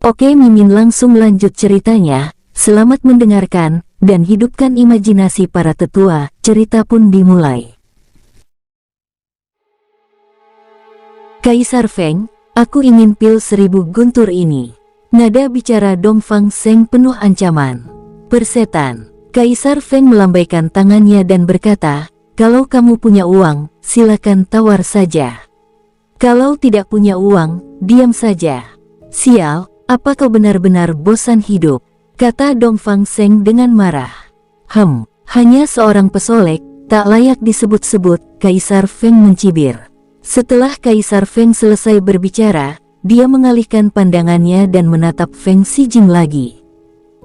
Oke, Mimin langsung lanjut ceritanya. Selamat mendengarkan, dan hidupkan imajinasi para tetua. Cerita pun dimulai. Kaisar Feng, aku ingin pil 1000 guntur ini. Nada bicara Dongfang Seng penuh ancaman. Persetan. Kaisar Feng melambaikan tangannya dan berkata, kalau kamu punya uang, silakan tawar saja. Kalau tidak punya uang, diam saja. Sial, apa kau benar-benar bosan hidup? Kata Dongfang Seng dengan marah. Hanya seorang pesolek, tak layak disebut-sebut, Kaisar Feng mencibir. Setelah Kaisar Feng selesai berbicara, dia mengalihkan pandangannya dan menatap Feng Xijing lagi.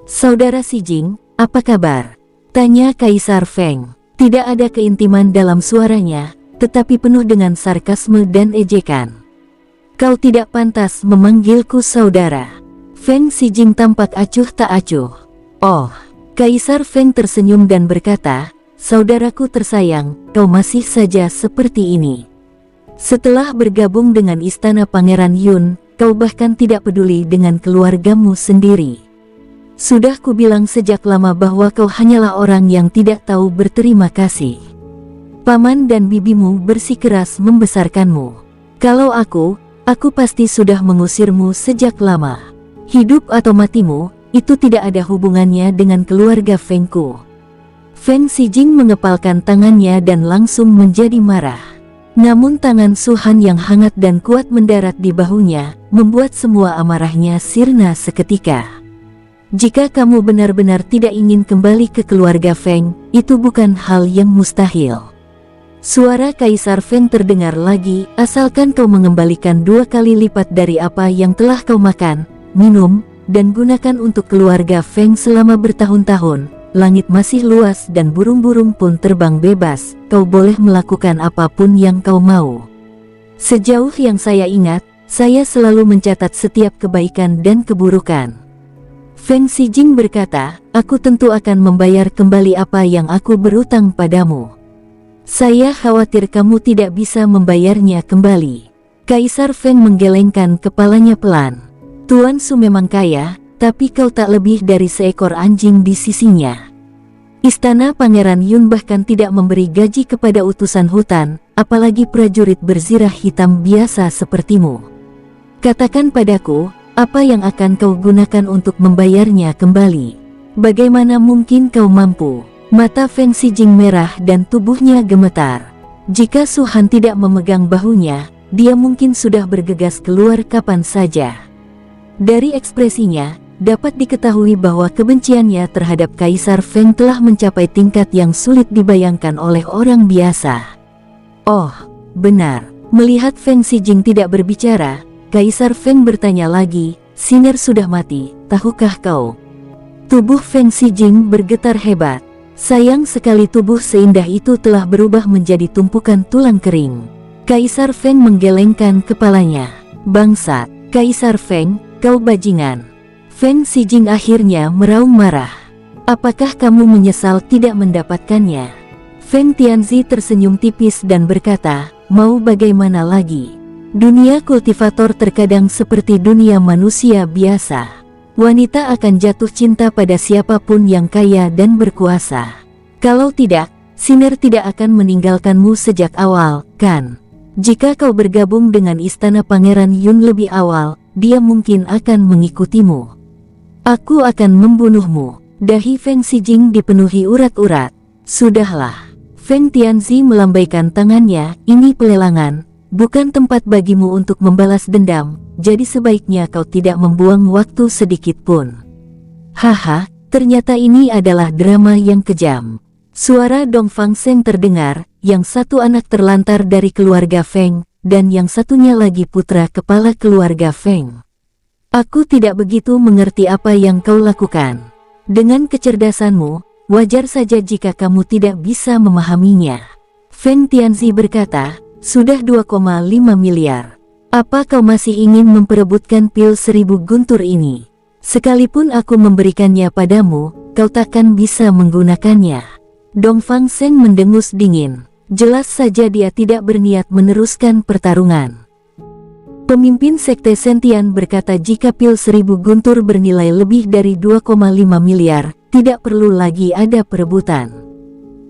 Saudara Xijing, apa kabar? Tanya Kaisar Feng. Tidak ada keintiman dalam suaranya, tetapi penuh dengan sarkasme dan ejekan. Kau tidak pantas memanggilku saudara. Feng Xijing tampak acuh tak acuh. Oh, Kaisar Feng tersenyum dan berkata, saudaraku tersayang, kau masih saja seperti ini. Setelah bergabung dengan istana Pangeran Yun, kau bahkan tidak peduli dengan keluargamu sendiri. Sudah kubilang sejak lama bahwa kau hanyalah orang yang tidak tahu berterima kasih. Paman dan bibimu bersikeras membesarkanmu. Kalau aku pasti sudah mengusirmu sejak lama. Hidup atau matimu, itu tidak ada hubungannya dengan keluarga Fengku. Feng Xijing mengepalkan tangannya dan langsung menjadi marah. Namun tangan Su Han yang hangat dan kuat mendarat di bahunya, membuat semua amarahnya sirna seketika. Jika kamu benar-benar tidak ingin kembali ke keluarga Feng, itu bukan hal yang mustahil. Suara Kaisar Feng terdengar lagi, asalkan kau mengembalikan 2 kali lipat dari apa yang telah kau makan, minum, dan gunakan untuk keluarga Feng selama bertahun-tahun. Langit masih luas dan burung-burung pun terbang bebas, kau boleh melakukan apapun yang kau mau. Sejauh yang saya ingat, saya selalu mencatat setiap kebaikan dan keburukan. Feng Xijing berkata, aku tentu akan membayar kembali apa yang aku berutang padamu. Saya khawatir kamu tidak bisa membayarnya kembali. Kaisar Feng menggelengkan kepalanya pelan. Tuan Su memang kaya, tapi kau tak lebih dari seekor anjing di sisinya. Istana Pangeran Yun bahkan tidak memberi gaji kepada utusan hutan, apalagi prajurit berzirah hitam biasa sepertimu. Katakan padaku, apa yang akan kau gunakan untuk membayarnya kembali? Bagaimana mungkin kau mampu? Mata Feng Xijing merah dan tubuhnya gemetar. Jika Su Han tidak memegang bahunya, dia mungkin sudah bergegas keluar kapan saja. Dari ekspresinya, dapat diketahui bahwa kebenciannya terhadap Kaisar Feng telah mencapai tingkat yang sulit dibayangkan oleh orang biasa. Oh, benar. Melihat Feng Xijing tidak berbicara, Kaisar Feng bertanya lagi, Siner sudah mati, tahukah kau? Tubuh Feng Xijing bergetar hebat. Sayang sekali tubuh seindah itu telah berubah menjadi tumpukan tulang kering. Kaisar Feng menggelengkan kepalanya. Bangsat, Kaisar Feng, kau bajingan. Feng Xijing akhirnya meraung marah. Apakah kamu menyesal tidak mendapatkannya? Feng Tianzi tersenyum tipis dan berkata, mau bagaimana lagi? Dunia kultivator terkadang seperti dunia manusia biasa. Wanita akan jatuh cinta pada siapapun yang kaya dan berkuasa. Kalau tidak, Siner tidak akan meninggalkanmu sejak awal, kan? Jika kau bergabung dengan istana Pangeran Yun lebih awal, dia mungkin akan mengikutimu. Aku akan membunuhmu. Dahi Feng Xijing dipenuhi urat-urat. Sudahlah. Feng Tianzi melambaikan tangannya, ini pelelangan, bukan tempat bagimu untuk membalas dendam, jadi sebaiknya kau tidak membuang waktu sedikit pun. Haha, ternyata ini adalah drama yang kejam. Suara Dongfang Seng terdengar, yang satu anak terlantar dari keluarga Feng, dan yang satunya lagi putra kepala keluarga Feng. Aku tidak begitu mengerti apa yang kau lakukan. Dengan kecerdasanmu, wajar saja jika kamu tidak bisa memahaminya. Feng Tianzi berkata, sudah 2,5 miliar. Apa kau masih ingin memperebutkan pil 1000 guntur ini? Sekalipun aku memberikannya padamu, kau takkan bisa menggunakannya. Dongfang Seng mendengus dingin. Jelas saja dia tidak berniat meneruskan pertarungan. Pemimpin Sekte Sentian berkata jika pil 1000 guntur bernilai lebih dari 2,5 miliar, tidak perlu lagi ada perebutan.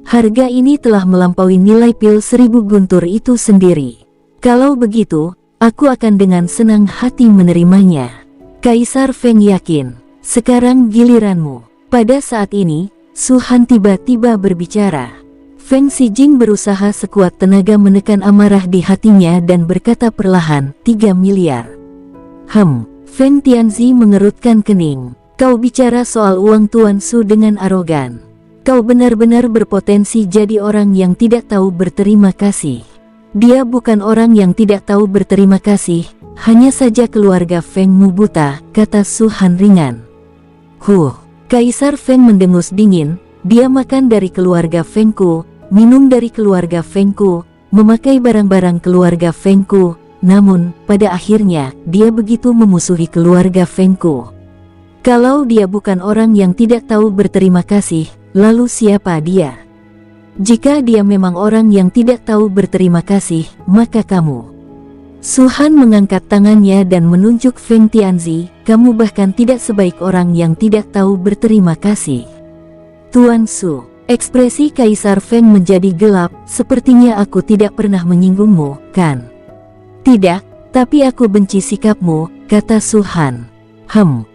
Harga ini telah melampaui nilai pil 1000 guntur itu sendiri. Kalau begitu, aku akan dengan senang hati menerimanya. Kaisar Feng yakin, sekarang giliranmu. Pada saat ini, Su Han tiba-tiba berbicara. Feng Xijing berusaha sekuat tenaga menekan amarah di hatinya dan berkata perlahan, 3 miliar. Feng Tianzi mengerutkan kening. Kau bicara soal uang Tuan Su dengan arogan. Kau benar-benar berpotensi jadi orang yang tidak tahu berterima kasih. Dia bukan orang yang tidak tahu berterima kasih, hanya saja keluarga Feng mu buta, kata Su Han ringan. Kaisar Feng mendengus dingin, dia makan dari keluarga Fengku, minum dari keluarga Fengku, memakai barang-barang keluarga Fengku, namun, pada akhirnya, dia begitu memusuhi keluarga Fengku. Kalau dia bukan orang yang tidak tahu berterima kasih, lalu siapa dia? Jika dia memang orang yang tidak tahu berterima kasih, maka kamu. Su Han mengangkat tangannya dan menunjuk Feng Tianzi, kamu bahkan tidak sebaik orang yang tidak tahu berterima kasih. Tuan Su. Ekspresi Kaisar Feng menjadi gelap, sepertinya aku tidak pernah menyinggungmu, kan? Tidak, tapi aku benci sikapmu, kata Su Han.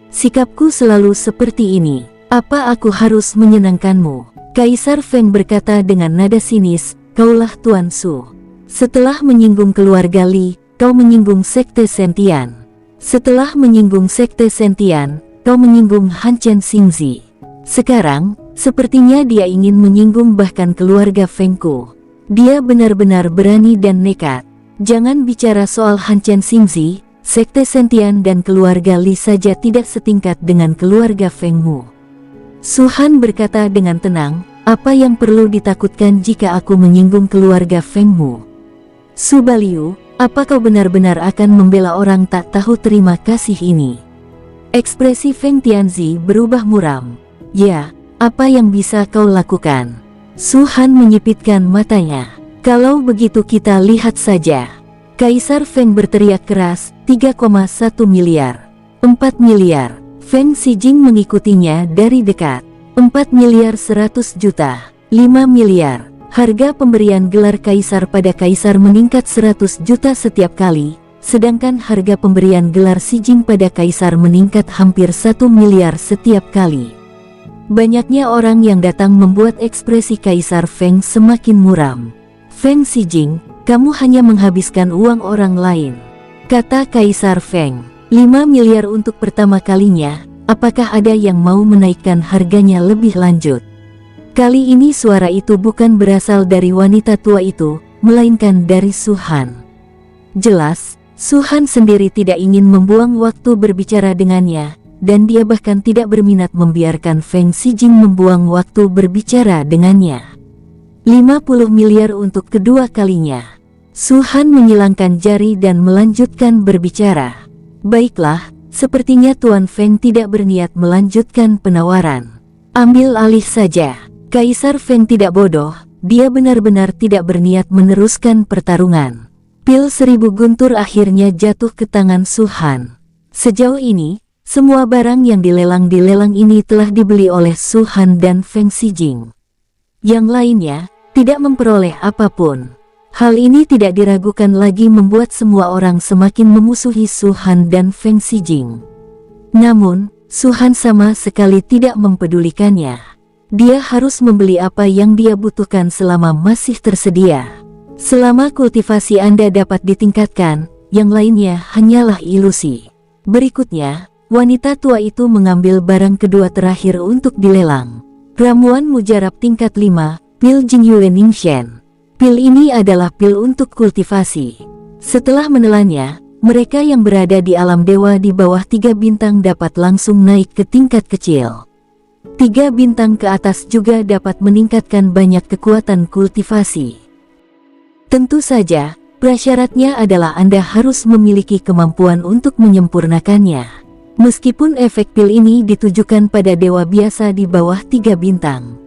Sikapku selalu seperti ini. Apa aku harus menyenangkanmu? Kaisar Feng berkata dengan nada sinis, kaulah Tuan Su. Setelah menyinggung keluarga Li, kau menyinggung Sekte Sentian. Setelah menyinggung Sekte Sentian, kau menyinggung Han Chen Xingzi. Sekarang, sepertinya dia ingin menyinggung bahkan keluarga Fengku. Dia benar-benar berani dan nekat. Jangan bicara soal Han Chen Xingzi, Sekte Sentian dan keluarga Li saja tidak setingkat dengan keluarga Fengmu. Su Han berkata dengan tenang, apa yang perlu ditakutkan jika aku menyinggung keluarga Fengmu? Su Baliu, apa kau benar-benar akan membela orang tak tahu terima kasih ini? Ekspresi Feng Tianzi berubah muram. Ya, apa yang bisa kau lakukan? Su Han menyipitkan matanya. Kalau begitu kita lihat saja. Kaisar Feng berteriak keras, 3,1 miliar. 4 miliar. Feng Xijing mengikutinya dari dekat. 4 miliar 100 juta. 5 miliar. Harga pemberian gelar kaisar pada kaisar meningkat 100 juta setiap kali, sedangkan harga pemberian gelar Xijing pada kaisar meningkat hampir 1 miliar setiap kali. Banyaknya orang yang datang membuat ekspresi Kaisar Feng semakin muram. Feng Xijing, kamu hanya menghabiskan uang orang lain, kata Kaisar Feng. 5 miliar untuk pertama kalinya, apakah ada yang mau menaikkan harganya lebih lanjut? Kali ini suara itu bukan berasal dari wanita tua itu, melainkan dari Su Han. Jelas, Su Han sendiri tidak ingin membuang waktu berbicara dengannya, dan dia bahkan tidak berminat membiarkan Feng Xijing membuang waktu berbicara dengannya. 50 miliar untuk kedua kalinya. Su Han menyilangkan jari dan melanjutkan berbicara. Baiklah, sepertinya Tuan Feng tidak berniat melanjutkan penawaran. Ambil alih saja. Kaisar Feng tidak bodoh, dia benar-benar tidak berniat meneruskan pertarungan. Pil 1000 guntur akhirnya jatuh ke tangan Su Han. Sejauh ini, semua barang yang dilelang di lelang ini telah dibeli oleh Su Han dan Feng Xijing. Yang lainnya, tidak memperoleh apapun. Hal ini tidak diragukan lagi membuat semua orang semakin memusuhi Su Han dan Feng Xijing. Namun, Su Han sama sekali tidak mempedulikannya. Dia harus membeli apa yang dia butuhkan selama masih tersedia. Selama kultivasi Anda dapat ditingkatkan, yang lainnya hanyalah ilusi. Berikutnya, wanita tua itu mengambil barang kedua terakhir untuk dilelang. Ramuan mujarab tingkat 5, pil Jingyue Ningxian. Pil ini adalah pil untuk kultivasi. Setelah menelannya, mereka yang berada di alam dewa di bawah 3 bintang dapat langsung naik ke tingkat kecil. 3 bintang ke atas juga dapat meningkatkan banyak kekuatan kultivasi. Tentu saja, prasyaratnya adalah Anda harus memiliki kemampuan untuk menyempurnakannya. Meskipun efek pil ini ditujukan pada dewa biasa di bawah 3 bintang.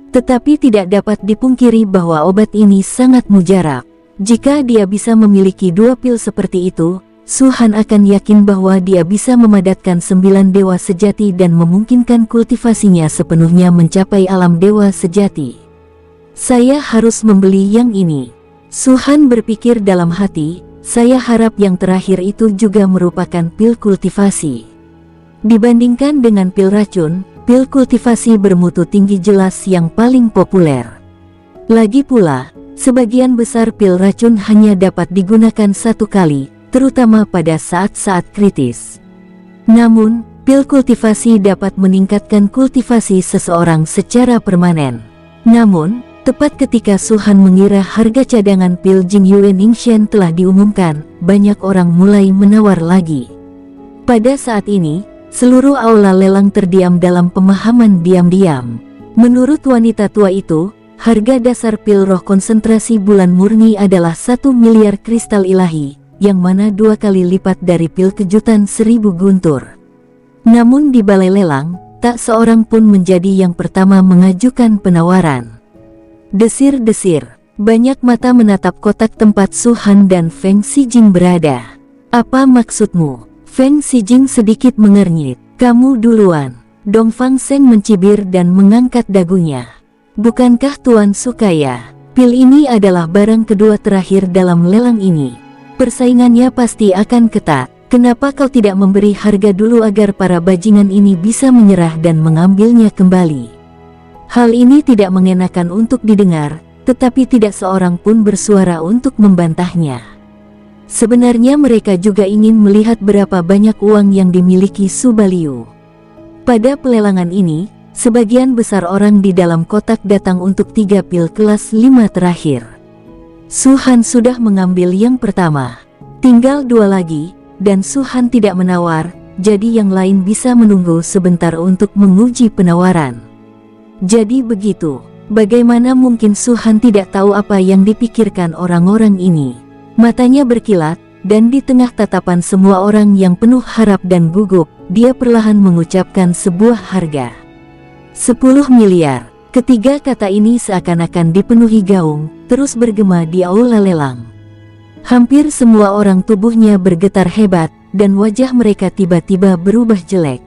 Tetapi tidak dapat dipungkiri bahwa obat ini sangat mujarab. Jika dia bisa memiliki 2 pil seperti itu, Su Han akan yakin bahwa dia bisa memadatkan 9 dewa sejati dan memungkinkan kultivasinya sepenuhnya mencapai alam dewa sejati. Saya harus membeli yang ini. Su Han berpikir dalam hati, saya harap yang terakhir itu juga merupakan pil kultivasi. Dibandingkan dengan pil racun, pil kultivasi bermutu tinggi jelas yang paling populer. Lagi pula, sebagian besar pil racun hanya dapat digunakan satu kali, terutama pada saat-saat kritis. Namun, pil kultivasi dapat meningkatkan kultivasi seseorang secara permanen. Namun, tepat ketika Su Han mengira harga cadangan pil Jingyue Ningxian telah diumumkan, banyak orang mulai menawar lagi. Pada saat ini, seluruh aula lelang terdiam dalam pemahaman diam-diam. Menurut wanita tua itu, harga dasar pil roh konsentrasi bulan murni adalah 1 miliar kristal ilahi, yang mana 2 kali lipat dari pil kejutan 1000 guntur. Namun di balai lelang, tak seorang pun menjadi yang pertama mengajukan penawaran. Desir-desir, banyak mata menatap kotak tempat Su Han dan Feng Xijing berada. Apa maksudmu? Feng Xijing sedikit mengernyit. Kamu duluan. Dongfang Seng mencibir dan mengangkat dagunya. Bukankah Tuan Sukaya? Pil ini adalah barang kedua terakhir dalam lelang ini. Persaingannya pasti akan ketat. Kenapa kau tidak memberi harga dulu agar para bajingan ini bisa menyerah dan mengambilnya kembali? Hal ini tidak mengenakan untuk didengar, tetapi tidak seorang pun bersuara untuk membantahnya. Sebenarnya mereka juga ingin melihat berapa banyak uang yang dimiliki Su Baliu. Pada pelelangan ini, sebagian besar orang di dalam kotak datang untuk 3 pil kelas 5 terakhir. Su Han sudah mengambil yang pertama. Tinggal 2 lagi, dan Su Han tidak menawar, jadi yang lain bisa menunggu sebentar untuk menguji penawaran. Jadi begitu, bagaimana mungkin Su Han tidak tahu apa yang dipikirkan orang-orang ini? Matanya berkilat, dan di tengah tatapan semua orang yang penuh harap dan gugup, dia perlahan mengucapkan sebuah harga. 10 miliar. Ketiga kata ini seakan-akan dipenuhi gaung, terus bergema di aula lelang. Hampir semua orang tubuhnya bergetar hebat, dan wajah mereka tiba-tiba berubah jelek.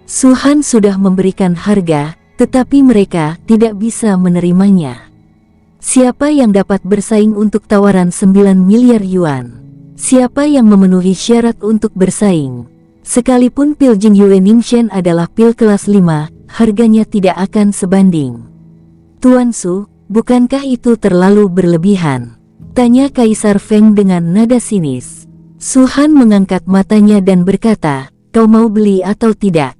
Su Han sudah memberikan harga, tetapi mereka tidak bisa menerimanya. Siapa yang dapat bersaing untuk tawaran 9 miliar yuan? Siapa yang memenuhi syarat untuk bersaing? Sekalipun pil Jingyue Ningxian adalah pil kelas 5, harganya tidak akan sebanding. Tuan Su, bukankah itu terlalu berlebihan? Tanya Kaisar Feng dengan nada sinis. Su Han mengangkat matanya dan berkata, kau mau beli atau tidak?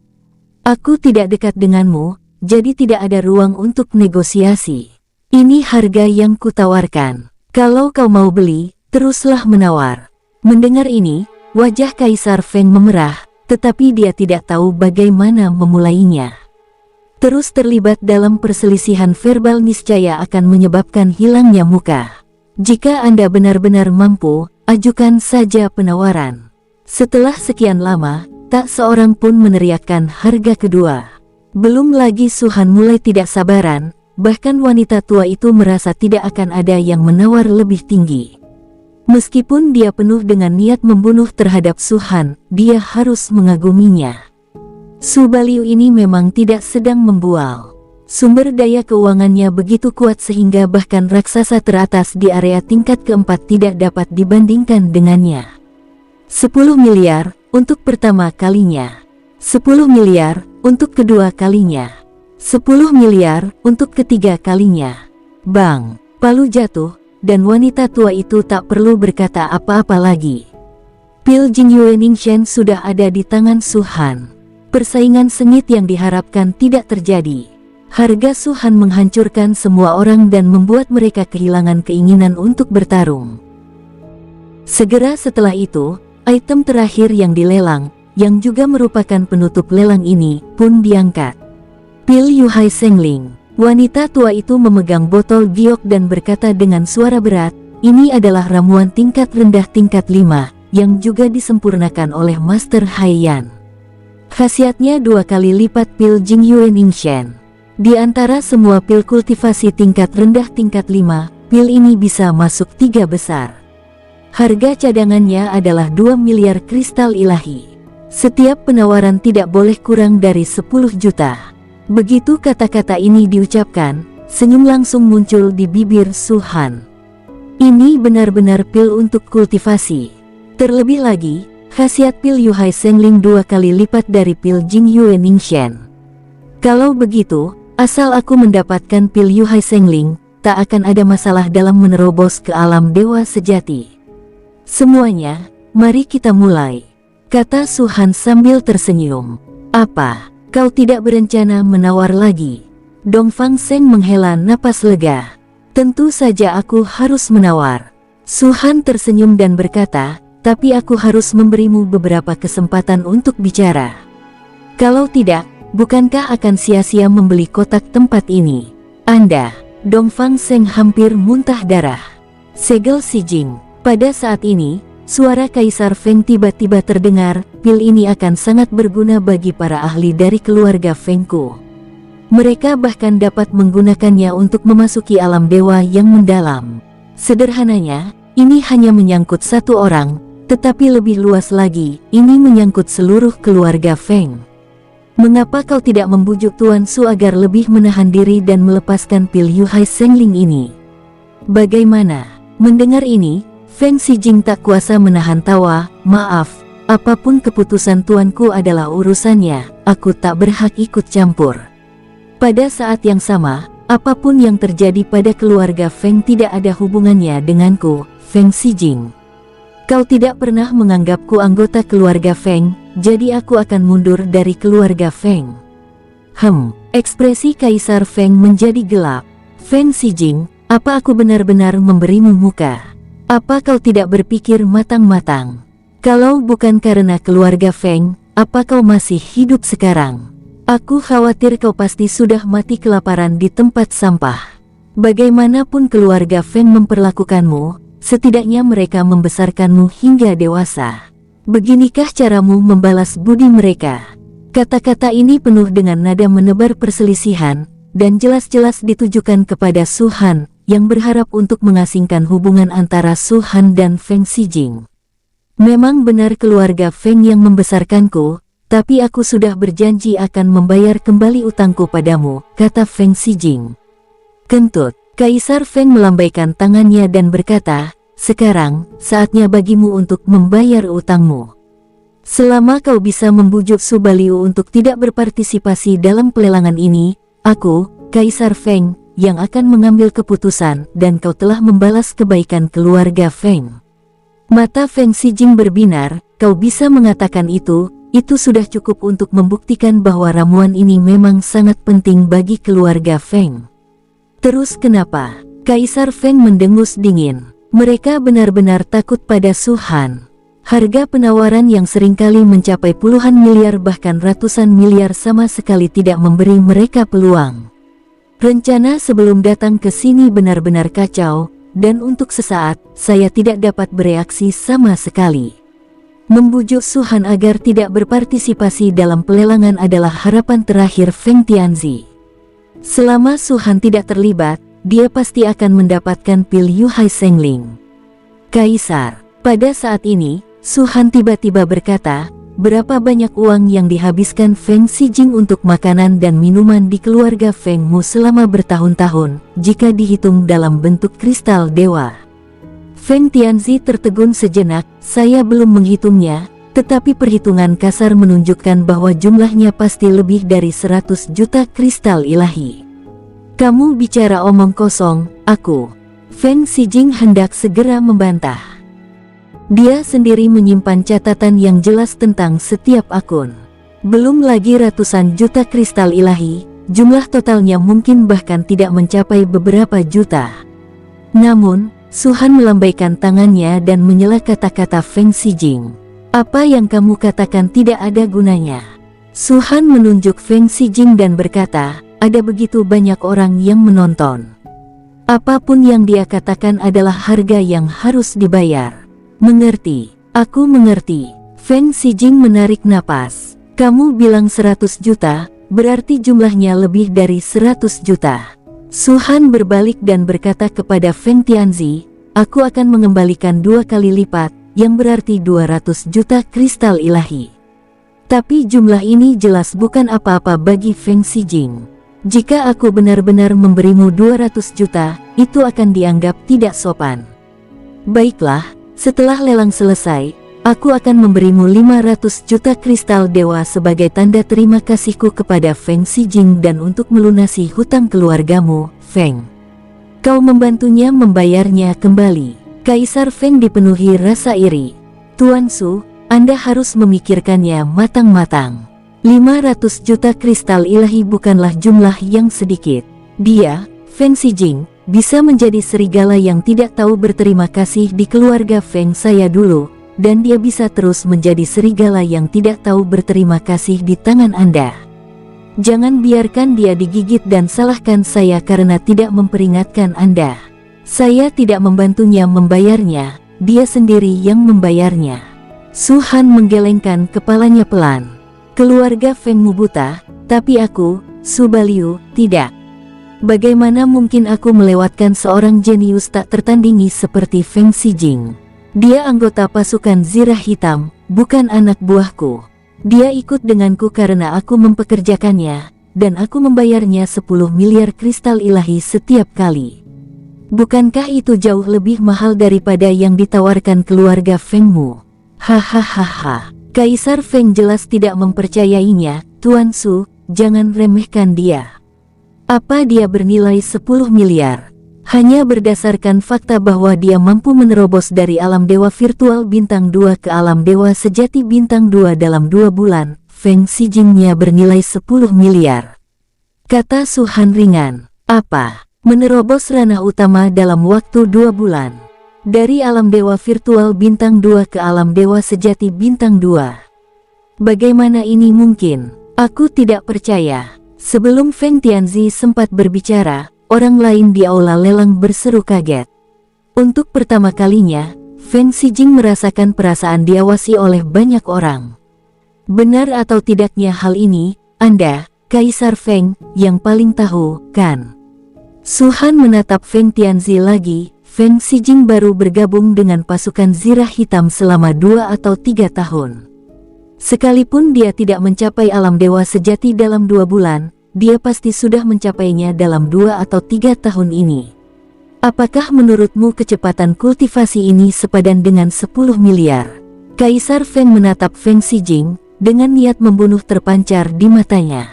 Aku tidak dekat denganmu, jadi tidak ada ruang untuk negosiasi. Ini harga yang kutawarkan. Kalau kau mau beli, teruslah menawar. Mendengar ini, wajah Kaisar Feng memerah, tetapi dia tidak tahu bagaimana memulainya. Terus terlibat dalam perselisihan verbal niscaya akan menyebabkan hilangnya muka. Jika Anda benar-benar mampu, ajukan saja penawaran. Setelah sekian lama, tak seorang pun meneriakkan harga kedua. Belum lagi Su Han mulai tidak sabaran, bahkan wanita tua itu merasa tidak akan ada yang menawar lebih tinggi. Meskipun dia penuh dengan niat membunuh terhadap Su Han, dia harus mengaguminya. Su Baliu ini memang tidak sedang membual. Sumber daya keuangannya begitu kuat sehingga bahkan raksasa teratas di area tingkat keempat tidak dapat dibandingkan dengannya. 10 miliar untuk pertama kalinya. 10 miliar untuk kedua kalinya. 10 miliar untuk ketiga kalinya. Bang, palu jatuh, dan wanita tua itu tak perlu berkata apa-apa lagi. Pil Jingyue Ningxian sudah ada di tangan Su Han. Persaingan sengit yang diharapkan tidak terjadi. Harga Su Han menghancurkan semua orang dan membuat mereka kehilangan keinginan untuk bertarung. Segera setelah itu, item terakhir yang dilelang, yang juga merupakan penutup lelang ini, pun diangkat. Pil Yuhai Sengling. Wanita tua itu memegang botol giok dan berkata dengan suara berat, ini adalah ramuan tingkat rendah tingkat 5, yang juga disempurnakan oleh Master Haiyan. Khasiatnya 2 kali lipat pil Jingyue Ningxian. Di antara semua pil kultivasi tingkat rendah tingkat 5, pil ini bisa masuk 3 besar. Harga cadangannya adalah 2 miliar kristal ilahi. Setiap penawaran tidak boleh kurang dari 10 juta. Begitu kata-kata ini diucapkan, senyum langsung muncul di bibir Su Han. Ini benar-benar pil untuk kultivasi. Terlebih lagi, khasiat pil Yuhai Sengling 2 kali lipat dari pil Jing Yue Ningshen. Kalau begitu, asal aku mendapatkan pil Yuhai Sengling, tak akan ada masalah dalam menerobos ke alam dewa sejati. Semuanya, mari kita mulai, kata Su Han sambil tersenyum. Apa, kau tidak berencana menawar lagi? Dongfang Seng menghela napas lega. Tentu saja aku harus menawar. Su Han tersenyum dan berkata, tapi aku harus memberimu beberapa kesempatan untuk bicara. Kalau tidak, bukankah akan sia-sia membeli kotak tempat ini? Anda, Dongfang Seng hampir muntah darah. Segel Si Jing. Pada saat ini, suara Kaisar Feng tiba-tiba terdengar, pil ini akan sangat berguna bagi para ahli dari keluarga Fengku. Mereka bahkan dapat menggunakannya untuk memasuki alam dewa yang mendalam. Sederhananya, ini hanya menyangkut satu orang, tetapi lebih luas lagi, ini menyangkut seluruh keluarga Feng. Mengapa kau tidak membujuk Tuan Su agar lebih menahan diri dan melepaskan pil Yuhai Sengling ini? Bagaimana? Mendengar ini, Feng Si Jing tak kuasa menahan tawa. Maaf, apapun keputusan tuanku adalah urusannya, aku tak berhak ikut campur. Pada saat yang sama, apapun yang terjadi pada keluarga Feng tidak ada hubungannya denganku, Feng Si Jing. Kau tidak pernah menganggapku anggota keluarga Feng, jadi aku akan mundur dari keluarga Feng. Ekspresi Kaisar Feng menjadi gelap. Feng Si Jing, apa aku benar-benar memberimu muka? Apa kau tidak berpikir matang-matang? Kalau bukan karena keluarga Feng, apa kau masih hidup sekarang? Aku khawatir kau pasti sudah mati kelaparan di tempat sampah. Bagaimanapun keluarga Feng memperlakukanmu, setidaknya mereka membesarkanmu hingga dewasa. Beginikah caramu membalas budi mereka? Kata-kata ini penuh dengan nada menebar perselisihan, dan jelas-jelas ditujukan kepada Su Han, yang berharap untuk mengasingkan hubungan antara Su Han dan Feng Si Jing. Memang benar keluarga Feng yang membesarkanku, tapi aku sudah berjanji akan membayar kembali utangku padamu, kata Feng Si Jing. Kentut. Kaisar Feng melambaikan tangannya dan berkata, sekarang, saatnya bagimu untuk membayar utangmu. Selama kau bisa membujuk Su Baliu untuk tidak berpartisipasi dalam pelelangan ini, aku, Kaisar Feng, yang akan mengambil keputusan, dan kau telah membalas kebaikan keluarga Feng. Mata Feng Si Jing berbinar, kau bisa mengatakan itu sudah cukup untuk membuktikan bahwa ramuan ini memang sangat penting bagi keluarga Feng. Terus kenapa? Kaisar Feng mendengus dingin. Mereka benar-benar takut pada Su Han. Harga penawaran yang seringkali mencapai puluhan miliar bahkan ratusan miliar sama sekali tidak memberi mereka peluang. Rencana sebelum datang ke sini benar-benar kacau, dan untuk sesaat, saya tidak dapat bereaksi sama sekali. Membujuk Su Han agar tidak berpartisipasi dalam pelelangan adalah harapan terakhir Feng Tianzi. Selama Su Han tidak terlibat, dia pasti akan mendapatkan pil Yuhai Sengling. Kaisar, pada saat ini, Su Han tiba-tiba berkata, berapa banyak uang yang dihabiskan Feng Si Jing untuk makanan dan minuman di keluarga Fengmu selama bertahun-tahun, jika dihitung dalam bentuk kristal dewa? Feng Tianzi tertegun sejenak, saya belum menghitungnya, tetapi perhitungan kasar menunjukkan bahwa jumlahnya pasti lebih dari 100 juta kristal ilahi. Kamu bicara omong kosong, aku. Feng Si Jing hendak segera membantah. Dia sendiri menyimpan catatan yang jelas tentang setiap akun. Belum lagi ratusan juta kristal ilahi, jumlah totalnya mungkin bahkan tidak mencapai beberapa juta. Namun, Su Han melambaikan tangannya dan menyela kata-kata Feng Si Jing. Apa yang kamu katakan tidak ada gunanya. Su Han menunjuk Feng Si Jing dan berkata, ada begitu banyak orang yang menonton. Apapun yang dia katakan adalah harga yang harus dibayar. Mengerti? Aku mengerti. Feng Si Jing menarik napas. Kamu bilang 100 juta, berarti jumlahnya lebih dari 100 juta. Su Han berbalik dan berkata kepada Feng Tianzi, aku akan mengembalikan 2 kali lipat, yang berarti 200 juta kristal ilahi. Tapi jumlah ini jelas bukan apa-apa bagi Feng Xijing. Jika aku benar-benar memberimu 200 juta, itu akan dianggap tidak sopan. Baiklah, setelah lelang selesai, aku akan memberimu 500 juta kristal dewa sebagai tanda terima kasihku kepada Feng Xijing dan untuk melunasi hutang keluargamu, Feng. Kau membantunya membayarnya kembali. Kaisar Feng dipenuhi rasa iri. Tuan Su, Anda harus memikirkannya matang-matang. 500 juta kristal ilahi bukanlah jumlah yang sedikit. Dia, Feng Xijing, bisa menjadi serigala yang tidak tahu berterima kasih di keluarga Feng saya dulu, dan dia bisa terus menjadi serigala yang tidak tahu berterima kasih di tangan Anda. Jangan biarkan dia digigit dan salahkan saya karena tidak memperingatkan Anda. Saya tidak membantunya membayarnya, dia sendiri yang membayarnya. Su Han menggelengkan kepalanya pelan. Keluarga Fengmu buta, tapi aku, Su Baliu, tidak. Bagaimana mungkin aku melewatkan seorang jenius tak tertandingi seperti Feng Xijing? Dia anggota pasukan Zirah Hitam, bukan anak buahku. Dia ikut denganku karena aku mempekerjakannya, dan aku membayarnya 10 miliar kristal ilahi setiap kali. Bukankah itu jauh lebih mahal daripada yang ditawarkan keluarga Fengmu? Hahaha. Kaisar Feng jelas tidak mempercayainya. Tuan Su, jangan remehkan dia. Apa dia bernilai 10 miliar? Hanya berdasarkan fakta bahwa dia mampu menerobos dari alam dewa virtual bintang 2 ke alam dewa sejati bintang 2 dalam 2 bulan, Feng Xijingnya bernilai 10 miliar. Kata Su Han ringan. Apa? Menerobos ranah utama dalam waktu 2 bulan. Dari alam dewa virtual bintang 2 ke alam dewa sejati bintang 2. Bagaimana ini mungkin? Aku tidak percaya. Sebelum Feng Tianzi sempat berbicara, orang lain di aula lelang berseru kaget. Untuk pertama kalinya, Feng Xijing merasakan perasaan diawasi oleh banyak orang. Benar atau tidaknya hal ini, Anda, Kaisar Feng, yang paling tahu, kan? Su Han menatap Feng Tianzi lagi. Feng Xijing baru bergabung dengan pasukan Zirah Hitam selama 2 atau 3 tahun. Sekalipun dia tidak mencapai alam dewa sejati dalam 2 bulan, dia pasti sudah mencapainya dalam 2 atau 3 tahun ini. Apakah menurutmu kecepatan kultivasi ini sepadan dengan 10 miliar? Kaisar Feng menatap Feng Xijing, dengan niat membunuh terpancar di matanya.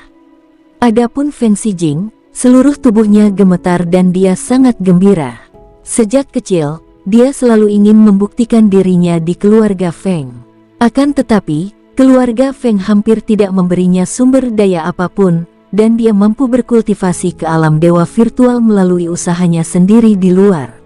Adapun Feng Xijing, seluruh tubuhnya gemetar dan dia sangat gembira. Sejak kecil, dia selalu ingin membuktikan dirinya di keluarga Feng. Akan tetapi, keluarga Feng hampir tidak memberinya sumber daya apapun, dan dia mampu berkultivasi ke alam dewa virtual melalui usahanya sendiri di luar.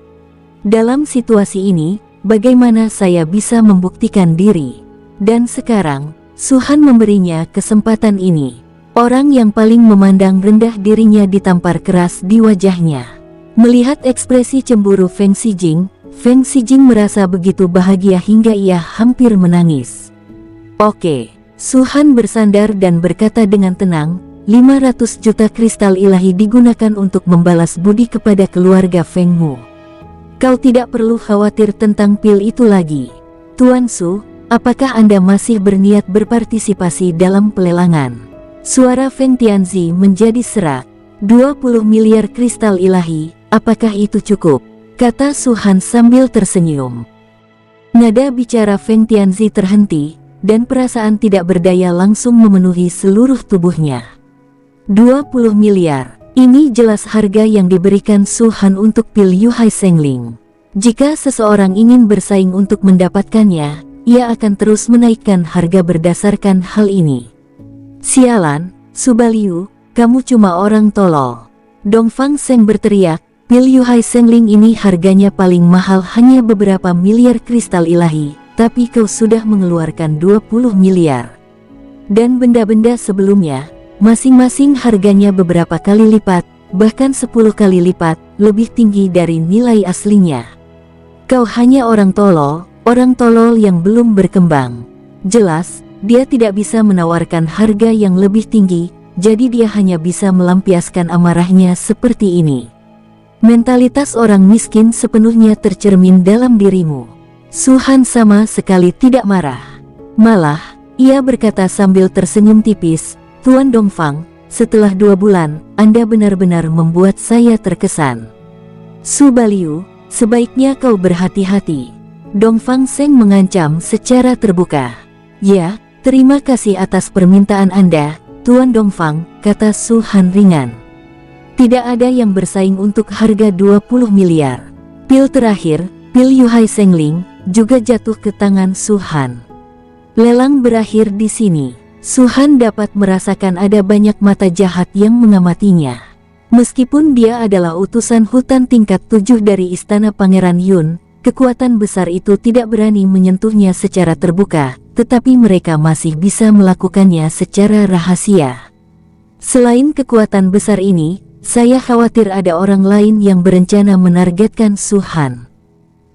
Dalam situasi ini, bagaimana saya bisa membuktikan diri? Dan sekarang, Su Han memberinya kesempatan ini. Orang yang paling memandang rendah dirinya ditampar keras di wajahnya. Melihat ekspresi cemburu Feng Xijing merasa begitu bahagia hingga ia hampir menangis. Oke, Su Han bersandar dan berkata dengan tenang, 500 juta kristal ilahi digunakan untuk membalas budi kepada keluarga Fengmu. Kau tidak perlu khawatir tentang pil itu lagi. Tuan Su, apakah Anda masih berniat berpartisipasi dalam pelelangan? Suara Feng Tianzi menjadi serak. 20 miliar kristal ilahi, apakah itu cukup? Kata Su Han sambil tersenyum. Nada bicara Feng Tianzi terhenti, dan perasaan tidak berdaya langsung memenuhi seluruh tubuhnya. 20 miliar, ini jelas harga yang diberikan Su Han untuk pil Yuhai Sengling. Jika seseorang ingin bersaing untuk mendapatkannya, ia akan terus menaikkan harga berdasarkan hal ini. Sialan, Su Baliu, kamu cuma orang tolol. Dongfang Seng berteriak, pil Yuhai Sengling ini harganya paling mahal hanya beberapa miliar kristal ilahi, tapi kau sudah mengeluarkan 20 miliar. Dan benda-benda sebelumnya, masing-masing harganya beberapa kali lipat, bahkan 10 kali lipat, lebih tinggi dari nilai aslinya. Kau hanya orang tolol yang belum berkembang. Jelas, dia tidak bisa menawarkan harga yang lebih tinggi, jadi dia hanya bisa melampiaskan amarahnya seperti ini. Mentalitas orang miskin sepenuhnya tercermin dalam dirimu. Su Han sama sekali tidak marah. Malah, ia berkata sambil tersenyum tipis, "Tuan Dongfang, setelah 2 bulan, Anda benar-benar membuat saya terkesan. Su Baliu, sebaiknya kau berhati-hati." Dongfang Seng mengancam secara terbuka. "Ya, terima kasih atas permintaan Anda, Tuan Dongfang," kata Su Han ringan. "Tidak ada yang bersaing untuk harga 20 miliar. Pil terakhir, pil Yuhai Sengling, juga jatuh ke tangan Su Han." Lelang berakhir di sini. Su Han dapat merasakan ada banyak mata jahat yang mengamatinya. Meskipun dia adalah utusan hutan tingkat 7 dari Istana Pangeran Yun, kekuatan besar itu tidak berani menyentuhnya secara terbuka, tetapi mereka masih bisa melakukannya secara rahasia. Selain kekuatan besar ini, saya khawatir ada orang lain yang berencana menargetkan Su Han.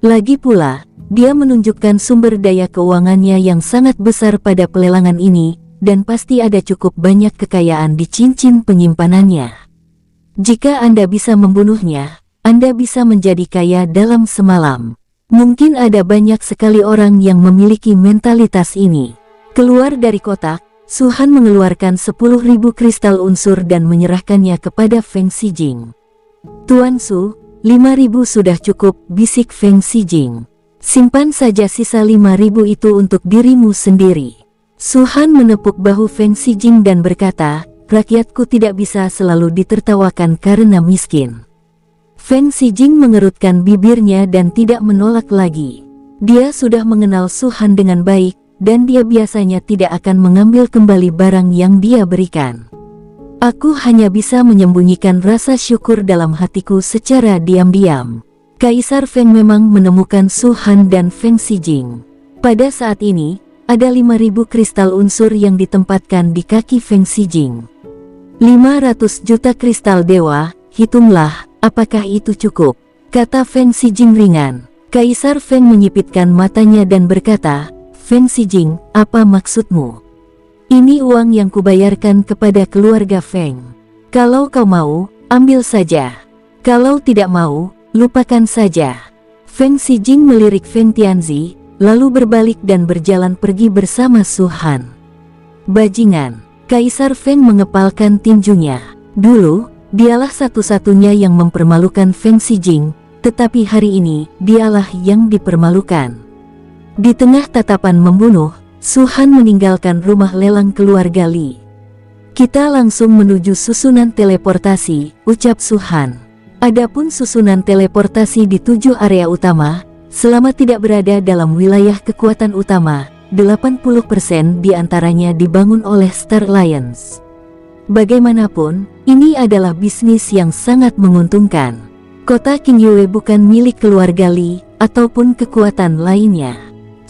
Lagi pula, dia menunjukkan sumber daya keuangannya yang sangat besar pada pelelangan ini, dan pasti ada cukup banyak kekayaan di cincin penyimpanannya. Jika Anda bisa membunuhnya, Anda bisa menjadi kaya dalam semalam. Mungkin ada banyak sekali orang yang memiliki mentalitas ini. Keluar dari kotak, Su Han mengeluarkan 10.000 kristal unsur dan menyerahkannya kepada Feng Xijing. "Tuan Su, 5.000 sudah cukup," bisik Feng Xijing. "Simpan saja sisa 5.000 itu untuk dirimu sendiri." Su Han menepuk bahu Feng Xijing dan berkata, "Rakyatku tidak bisa selalu ditertawakan karena miskin." Feng Xijing mengerutkan bibirnya dan tidak menolak lagi. Dia sudah mengenal Su Han dengan baik, dan dia biasanya tidak akan mengambil kembali barang yang dia berikan. "Aku hanya bisa menyembunyikan rasa syukur dalam hatiku secara diam-diam." Kaisar Feng memang menemukan Su Han dan Feng Xijing. Pada saat ini, ada 5.000 kristal unsur yang ditempatkan di kaki Feng Xijing. 500 juta kristal dewa, hitunglah, apakah itu cukup? Kata Feng Xijing ringan. Kaisar Feng menyipitkan matanya dan berkata, "Feng Xijing, apa maksudmu? Ini uang yang kubayarkan kepada keluarga Feng. Kalau kau mau, ambil saja. Kalau tidak mau, lupakan saja." Feng Xijing melirik Feng Tianzi, lalu berbalik dan berjalan pergi bersama Su Han. "Bajingan!" Kaisar Feng mengepalkan tinjunya. Dulu, dialah satu-satunya yang mempermalukan Feng Xijing, tetapi hari ini, dialah yang dipermalukan. Di tengah tatapan membunuh, Su Han meninggalkan rumah lelang keluarga Li. "Kita langsung menuju susunan teleportasi," ucap Su Han. Adapun susunan teleportasi di 7 area utama, selama tidak berada dalam wilayah kekuatan utama, 80% diantaranya dibangun oleh Star Alliance. Bagaimanapun, ini adalah bisnis yang sangat menguntungkan. Kota Qingyue bukan milik keluarga Li, ataupun kekuatan lainnya.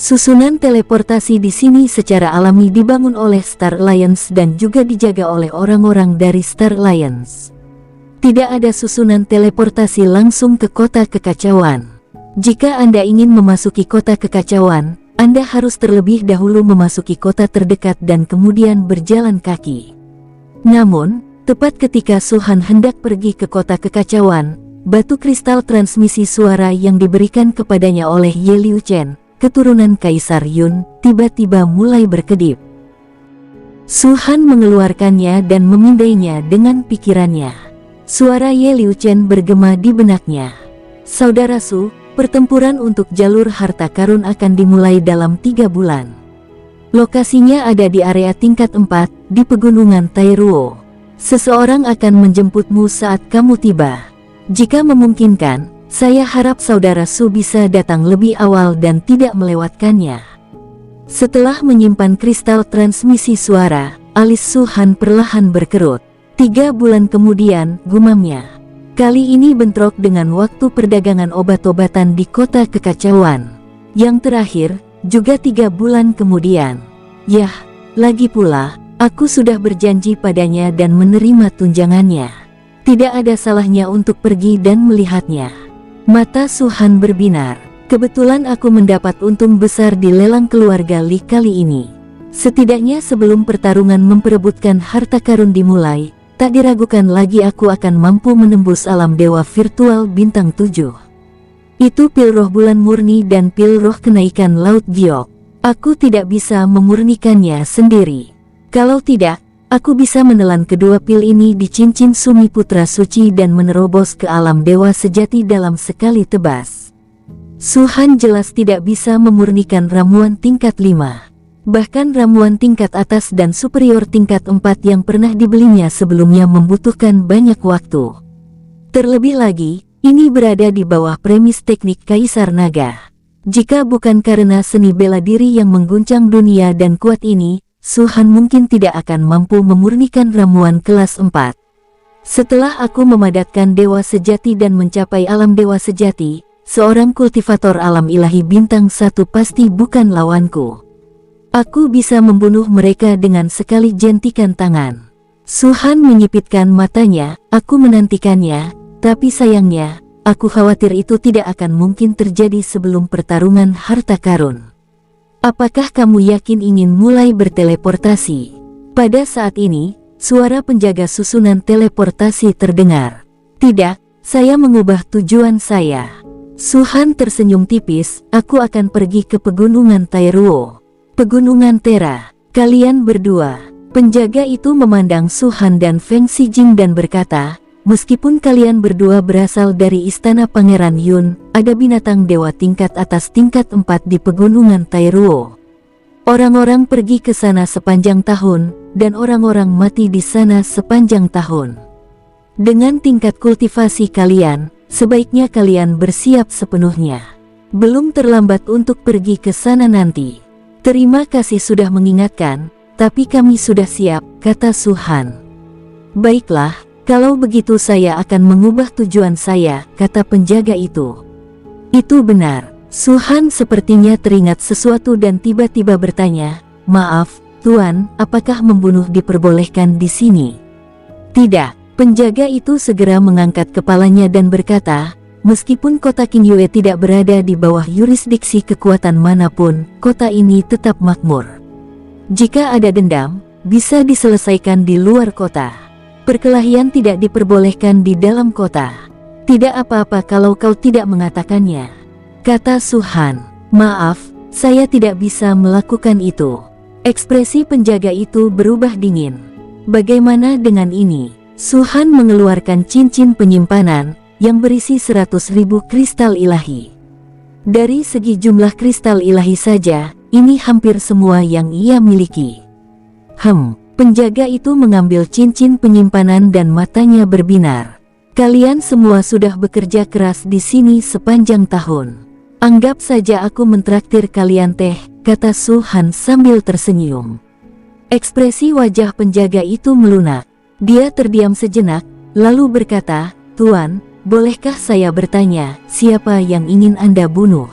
Susunan teleportasi di sini secara alami dibangun oleh Star Alliance dan juga dijaga oleh orang-orang dari Star Alliance. Tidak ada susunan teleportasi langsung ke kota kekacauan. Jika Anda ingin memasuki kota kekacauan, Anda harus terlebih dahulu memasuki kota terdekat dan kemudian berjalan kaki. Namun, tepat ketika Su Han hendak pergi ke kota kekacauan, batu kristal transmisi suara yang diberikan kepadanya oleh Ye Liu Chen, keturunan Kaisar Yun, tiba-tiba mulai berkedip. Su Han mengeluarkannya dan memindainya dengan pikirannya. Suara Ye Liu Chen bergema di benaknya. "Saudara Su, pertempuran untuk jalur harta karun akan dimulai dalam 3 bulan. Lokasinya ada di area tingkat 4, di pegunungan Tairuo. Seseorang akan menjemputmu saat kamu tiba. Jika memungkinkan, saya harap saudara Su bisa datang lebih awal dan tidak melewatkannya." Setelah menyimpan kristal transmisi suara, alis Su Han perlahan berkerut. 3 bulan kemudian, gumamnya. Kali ini bentrok dengan waktu perdagangan obat-obatan di kota kekacauan. Yang terakhir, juga 3 bulan kemudian. Yah, lagi pula, aku sudah berjanji padanya dan menerima tunjangannya. Tidak ada salahnya untuk pergi dan melihatnya. Mata Su Han berbinar. Kebetulan aku mendapat untung besar di lelang keluarga Li kali ini. Setidaknya sebelum pertarungan memperebutkan harta karun dimulai, tak diragukan lagi aku akan mampu menembus alam dewa virtual bintang 7. Itu pil roh bulan murni dan pil roh kenaikan laut giok. Aku tidak bisa memurnikannya sendiri. Kalau tidak, aku bisa menelan kedua pil ini di cincin Sumi Putra Suci dan menerobos ke alam dewa sejati dalam sekali tebas. Su-Han jelas tidak bisa memurnikan ramuan tingkat 5. Bahkan ramuan tingkat atas dan superior tingkat 4 yang pernah dibelinya sebelumnya membutuhkan banyak waktu. Terlebih lagi, ini berada di bawah premis teknik Kaisar Naga. Jika bukan karena seni bela diri yang mengguncang dunia dan kuat ini, Su-Han mungkin tidak akan mampu memurnikan ramuan kelas 4. Setelah aku memadatkan dewa sejati dan mencapai alam dewa sejati, seorang kultivator alam ilahi bintang 1 pasti bukan lawanku. Aku bisa membunuh mereka dengan sekali jentikan tangan. Su-Han menyipitkan matanya, aku menantikannya. Tapi sayangnya, aku khawatir itu tidak akan mungkin terjadi sebelum pertarungan harta karun. Apakah kamu yakin ingin mulai berteleportasi? Pada saat ini, suara penjaga susunan teleportasi terdengar. Tidak, saya mengubah tujuan saya. Su-Han tersenyum tipis, aku akan pergi ke pegunungan Tairuo. Pegunungan Tera, kalian berdua. Penjaga itu memandang Su-Han dan Feng Xijing dan berkata, meskipun kalian berdua berasal dari istana Pangeran Yun, ada binatang dewa tingkat atas tingkat 4 di pegunungan Tairuo. Orang-orang pergi ke sana sepanjang tahun, dan orang-orang mati di sana sepanjang tahun. Dengan tingkat kultivasi kalian, sebaiknya kalian bersiap sepenuhnya. Belum terlambat untuk pergi ke sana nanti. Terima kasih sudah mengingatkan, tapi kami sudah siap, kata Su-Han. Baiklah. Kalau begitu saya akan mengubah tujuan saya, kata penjaga itu. Itu benar. Su-Han sepertinya teringat sesuatu dan tiba-tiba bertanya, maaf, Tuan, apakah membunuh diperbolehkan di sini? Tidak. Penjaga itu segera mengangkat kepalanya dan berkata, meskipun kota Qingyue tidak berada di bawah yurisdiksi kekuatan manapun, kota ini tetap makmur. Jika ada dendam, bisa diselesaikan di luar kota. Perkelahian tidak diperbolehkan di dalam kota. Tidak apa-apa kalau kau tidak mengatakannya, kata Su-Han. Maaf, saya tidak bisa melakukan itu. Ekspresi penjaga itu berubah dingin. Bagaimana dengan ini? Su-Han mengeluarkan cincin penyimpanan yang berisi 100.000 kristal ilahi. Dari segi jumlah kristal ilahi saja, ini hampir semua yang ia miliki. Penjaga itu mengambil cincin penyimpanan dan matanya berbinar. Kalian semua sudah bekerja keras di sini sepanjang tahun. Anggap saja aku mentraktir kalian teh, kata Su-Han sambil tersenyum. Ekspresi wajah penjaga itu melunak. Dia terdiam sejenak, lalu berkata, Tuan, bolehkah saya bertanya, siapa yang ingin Anda bunuh?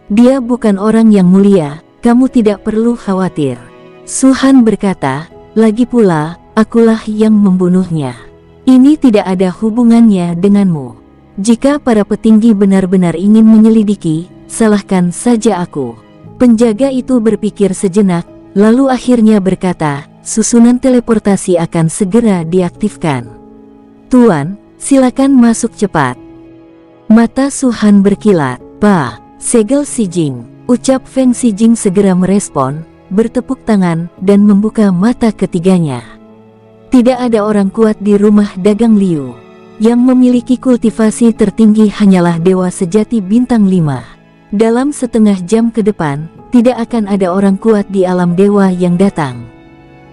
Dia bukan orang yang mulia, kamu tidak perlu khawatir. Su-Han berkata, lagi pula, akulah yang membunuhnya. Ini tidak ada hubungannya denganmu. Jika para petinggi benar-benar ingin menyelidiki, salahkan saja aku. Penjaga itu berpikir sejenak, lalu akhirnya berkata, susunan teleportasi akan segera diaktifkan. Tuan, silakan masuk cepat. Mata Su-Han berkilat. Pak, segel Xijing, ucap Feng Xijing segera merespon, bertepuk tangan, dan membuka mata ketiganya. Tidak ada orang kuat di rumah dagang Liu. Yang memiliki kultivasi tertinggi hanyalah dewa sejati bintang 5. Dalam setengah jam ke depan, tidak akan ada orang kuat di alam dewa yang datang.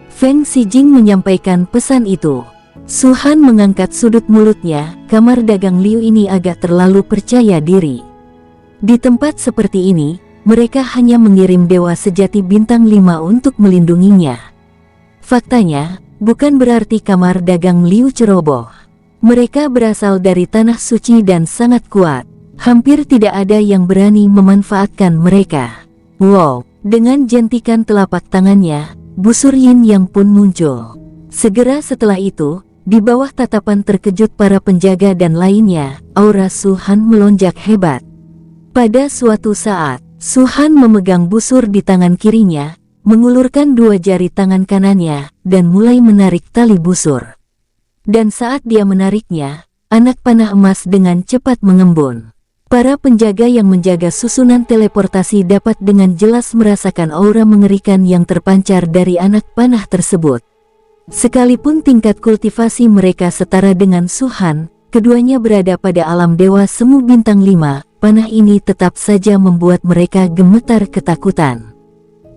Feng Xijing menyampaikan pesan itu. Su-Han mengangkat sudut mulutnya, kamar dagang Liu ini agak terlalu percaya diri. Di tempat seperti ini, mereka hanya mengirim dewa sejati bintang 5 untuk melindunginya. Faktanya, bukan berarti kamar dagang Liu ceroboh. Mereka berasal dari tanah suci dan sangat kuat. Hampir tidak ada yang berani memanfaatkan mereka. Wow, dengan jentikan telapak tangannya, busur yin yang pun muncul. Segera setelah itu, di bawah tatapan terkejut para penjaga dan lainnya, aura Su-Han melonjak hebat. Pada suatu saat, Su-Han memegang busur di tangan kirinya, mengulurkan dua jari tangan kanannya, dan mulai menarik tali busur. Dan saat dia menariknya, anak panah emas dengan cepat mengembun. Para penjaga yang menjaga susunan teleportasi dapat dengan jelas merasakan aura mengerikan yang terpancar dari anak panah tersebut. Sekalipun tingkat kultivasi mereka setara dengan Su-Han, keduanya berada pada alam dewa semu bintang 5, panah ini tetap saja membuat mereka gemetar ketakutan.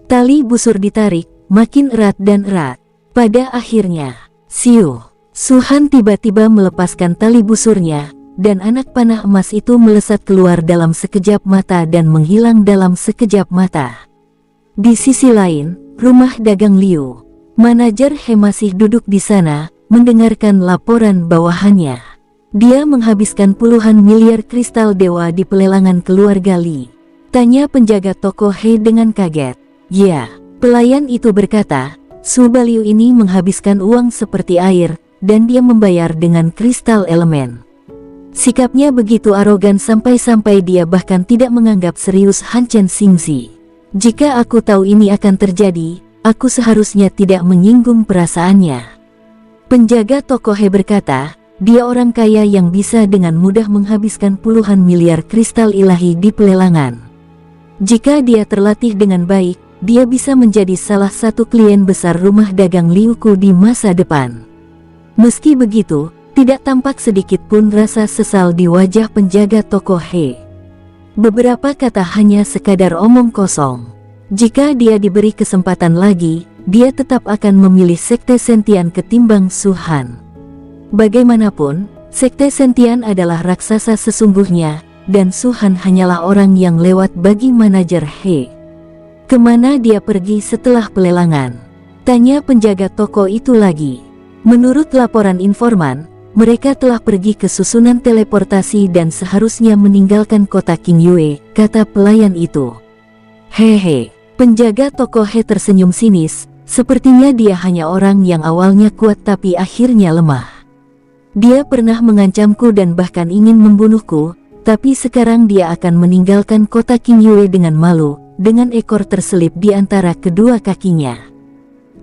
Tali busur ditarik, makin erat dan erat. Pada akhirnya, Su-Han tiba-tiba melepaskan tali busurnya, dan anak panah emas itu melesat keluar dalam sekejap mata dan menghilang dalam sekejap mata. Di sisi lain, rumah dagang Liu, manajer He masih duduk di sana, mendengarkan laporan bawahannya. Dia menghabiskan puluhan miliar kristal dewa di pelelangan keluarga Li. Tanya penjaga toko He dengan kaget. Ya, pelayan itu berkata, Su Baliu ini menghabiskan uang seperti air, dan dia membayar dengan kristal elemen. Sikapnya begitu arogan sampai-sampai dia bahkan tidak menganggap serius Han Chen Xingzi. Jika aku tahu ini akan terjadi, aku seharusnya tidak menyinggung perasaannya. Penjaga toko He berkata, dia orang kaya yang bisa dengan mudah menghabiskan puluhan miliar kristal ilahi di pelelangan. Jika dia terlatih dengan baik, dia bisa menjadi salah satu klien besar rumah dagang Liuku di masa depan. Meski begitu, tidak tampak sedikit pun rasa sesal di wajah penjaga toko He. Beberapa kata hanya sekadar omong kosong. Jika dia diberi kesempatan lagi, dia tetap akan memilih Sekte Sentian ketimbang Su-Han. Bagaimanapun, Sekte Sentian adalah raksasa sesungguhnya, dan Su-Han hanyalah orang yang lewat bagi manajer He. Kemana dia pergi setelah pelelangan? Tanya penjaga toko itu lagi. Menurut laporan informan, mereka telah pergi ke susunan teleportasi dan seharusnya meninggalkan kota Qingyue, kata pelayan itu. Hehe, penjaga toko He tersenyum sinis, sepertinya dia hanya orang yang awalnya kuat tapi akhirnya lemah. Dia pernah mengancamku dan bahkan ingin membunuhku, tapi sekarang dia akan meninggalkan kota Qingyue dengan malu, dengan ekor terselip di antara kedua kakinya.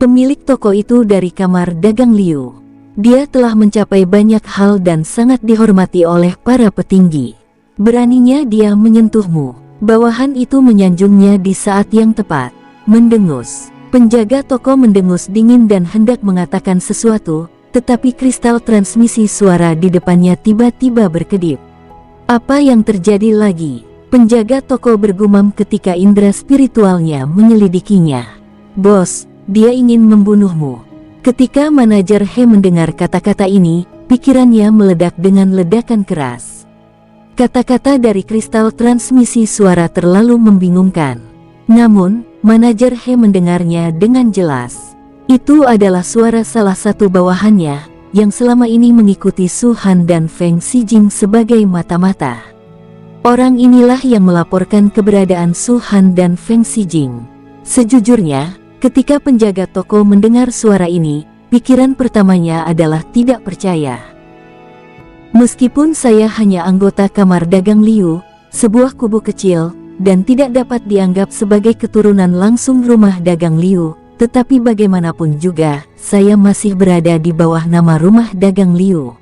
Pemilik toko itu dari kamar dagang Liu. Dia telah mencapai banyak hal dan sangat dihormati oleh para petinggi. Beraninya dia menyentuhmu. Bawahan itu menyanjungnya di saat yang tepat. Mendengus. Penjaga toko mendengus dingin dan hendak mengatakan sesuatu, tetapi kristal transmisi suara di depannya tiba-tiba berkedip. Apa yang terjadi lagi? Penjaga toko bergumam ketika indera spiritualnya menyelidikinya. Bos, dia ingin membunuhmu. Ketika manajer He mendengar kata-kata ini, pikirannya meledak dengan ledakan keras. Kata-kata dari kristal transmisi suara terlalu membingungkan. Namun, manajer He mendengarnya dengan jelas. Itu adalah suara salah satu bawahannya, yang selama ini mengikuti Su-Han dan Feng Xijing sebagai mata-mata. Orang inilah yang melaporkan keberadaan Su-Han dan Feng Xijing. Sejujurnya, ketika penjaga toko mendengar suara ini, pikiran pertamanya adalah tidak percaya. Meskipun saya hanya anggota kamar dagang Liu, sebuah kubu kecil, dan tidak dapat dianggap sebagai keturunan langsung rumah dagang Liu, tetapi bagaimanapun juga, saya masih berada di bawah nama rumah dagang Liu.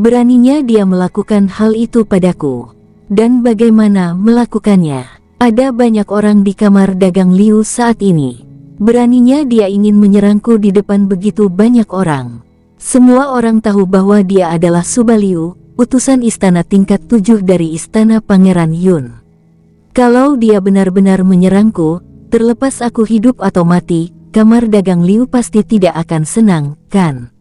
Beraninya dia melakukan hal itu padaku. Dan bagaimana melakukannya? Ada banyak orang di kamar dagang Liu saat ini. Beraninya dia ingin menyerangku di depan begitu banyak orang. Semua orang tahu bahwa dia adalah Su Baliu, utusan istana tingkat 7 dari istana Pangeran Yun. Kalau dia benar-benar menyerangku, terlepas aku hidup atau mati, kamar dagang Liu pasti tidak akan senang, kan?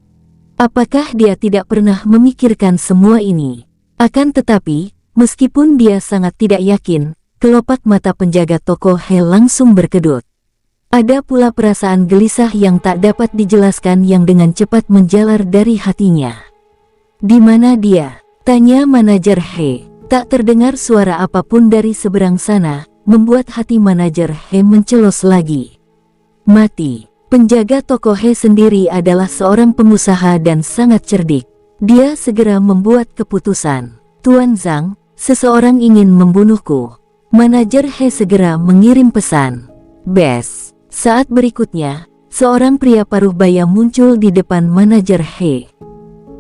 Apakah dia tidak pernah memikirkan semua ini? Akan tetapi, meskipun dia sangat tidak yakin, kelopak mata penjaga toko He langsung berkedut. Ada pula perasaan gelisah yang tak dapat dijelaskan yang dengan cepat menjalar dari hatinya. Di mana dia? Tanya manajer He. Tak terdengar suara apapun dari seberang sana, membuat hati manajer He mencelos lagi. Mati. Penjaga toko He sendiri adalah seorang pengusaha dan sangat cerdik. Dia segera membuat keputusan. Tuan Zhang, seseorang ingin membunuhku. Manajer He segera mengirim pesan. Bes. Saat berikutnya, seorang pria paruh baya muncul di depan manajer He.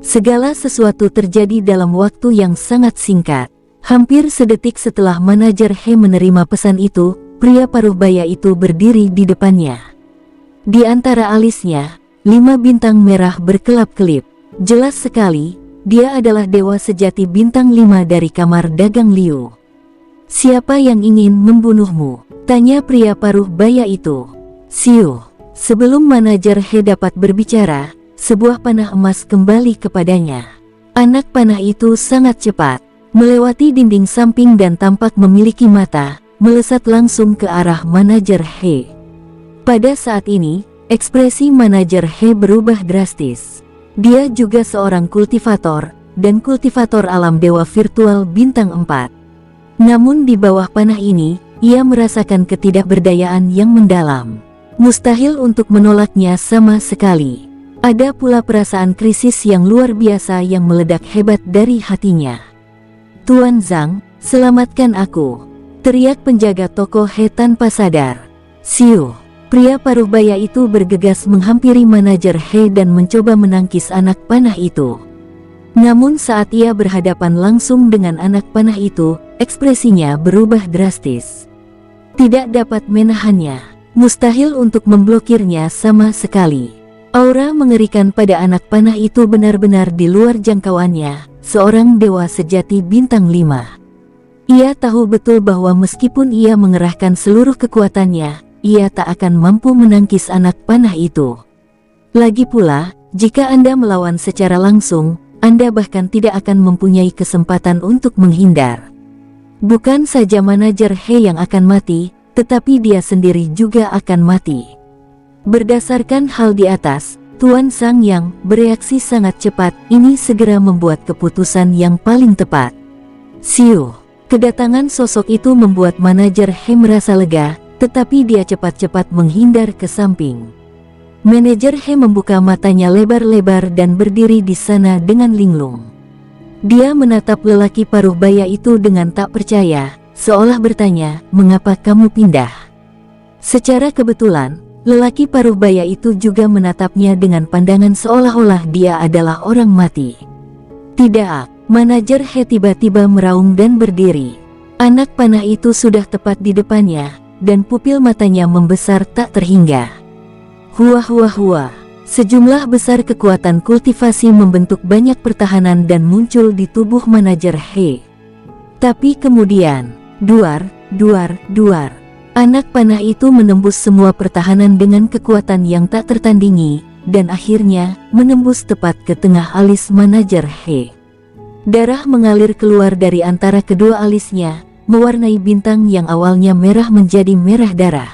Segala sesuatu terjadi dalam waktu yang sangat singkat. Hampir sedetik setelah manajer He menerima pesan itu, pria paruh baya itu berdiri di depannya. Di antara alisnya, 5 bintang merah berkelap-kelip. Jelas sekali, dia adalah dewa sejati bintang 5 dari kamar dagang Liu. "Siapa yang ingin membunuhmu?" tanya pria paruh baya itu. "Siu." Sebelum manajer He dapat berbicara, sebuah panah emas kembali kepadanya. Anak panah itu sangat cepat, melewati dinding samping dan tampak memiliki mata, melesat langsung ke arah manajer He. Pada saat ini, ekspresi manajer He berubah drastis. Dia juga seorang kultivator, dan kultivator alam dewa virtual bintang 4. Namun di bawah panah ini, ia merasakan ketidakberdayaan yang mendalam. Mustahil untuk menolaknya sama sekali. Ada pula perasaan krisis yang luar biasa yang meledak hebat dari hatinya. "Tuan Zhang, selamatkan aku!" teriak penjaga toko He tanpa sadar. "Siu!" Pria paruh baya itu bergegas menghampiri manajer He dan mencoba menangkis anak panah itu. Namun saat ia berhadapan langsung dengan anak panah itu, ekspresinya berubah drastis. Tidak dapat menahannya, mustahil untuk memblokirnya sama sekali. Aura mengerikan pada anak panah itu benar-benar di luar jangkauannya, seorang dewa sejati bintang 5. Ia tahu betul bahwa meskipun ia mengerahkan seluruh kekuatannya, ia tak akan mampu menangkis anak panah itu. Lagi pula, jika Anda melawan secara langsung, Anda bahkan tidak akan mempunyai kesempatan untuk menghindar. Bukan saja manajer He yang akan mati, tetapi dia sendiri juga akan mati. Berdasarkan hal di atas, Tuan Sang yang bereaksi sangat cepat ini segera membuat keputusan yang paling tepat. "Siu." Kedatangan sosok itu membuat manajer He merasa lega, tetapi dia cepat-cepat menghindar ke samping. Manajer He membuka matanya lebar-lebar dan berdiri di sana dengan linglung. Dia menatap lelaki paruh baya itu dengan tak percaya, seolah bertanya, "Mengapa kamu pindah?" Secara kebetulan, lelaki paruh baya itu juga menatapnya dengan pandangan seolah-olah dia adalah orang mati. "Tidak." Manajer He tiba-tiba meraung dan berdiri. Anak panah itu sudah tepat di depannya, dan pupil matanya membesar tak terhingga. Hua hua hua. Sejumlah besar kekuatan kultivasi membentuk banyak pertahanan dan muncul di tubuh manajer He. Tapi kemudian, duar, duar, duar. Anak panah itu menembus semua pertahanan dengan kekuatan yang tak tertandingi, dan akhirnya menembus tepat ke tengah alis manajer He. Darah mengalir keluar dari antara kedua alisnya, mewarnai bintang yang awalnya merah menjadi merah darah.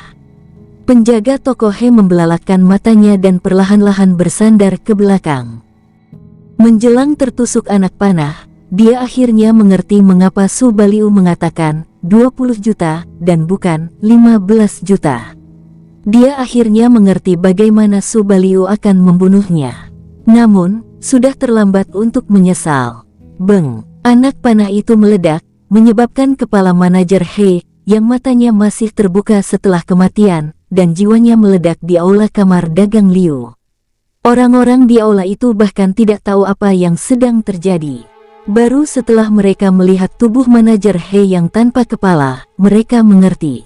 Penjaga toko He membelalakkan matanya dan perlahan-lahan bersandar ke belakang. Menjelang tertusuk anak panah, dia akhirnya mengerti mengapa Su Baliu mengatakan 20 juta dan bukan 15 juta. Dia akhirnya mengerti bagaimana Su Baliu akan membunuhnya. Namun, sudah terlambat untuk menyesal. Beng! Anak panah itu meledak, menyebabkan kepala manajer He, yang matanya masih terbuka setelah kematian, dan jiwanya meledak di aula kamar dagang Liu. Orang-orang di aula itu bahkan tidak tahu apa yang sedang terjadi. Baru setelah mereka melihat tubuh manajer He yang tanpa kepala, mereka mengerti.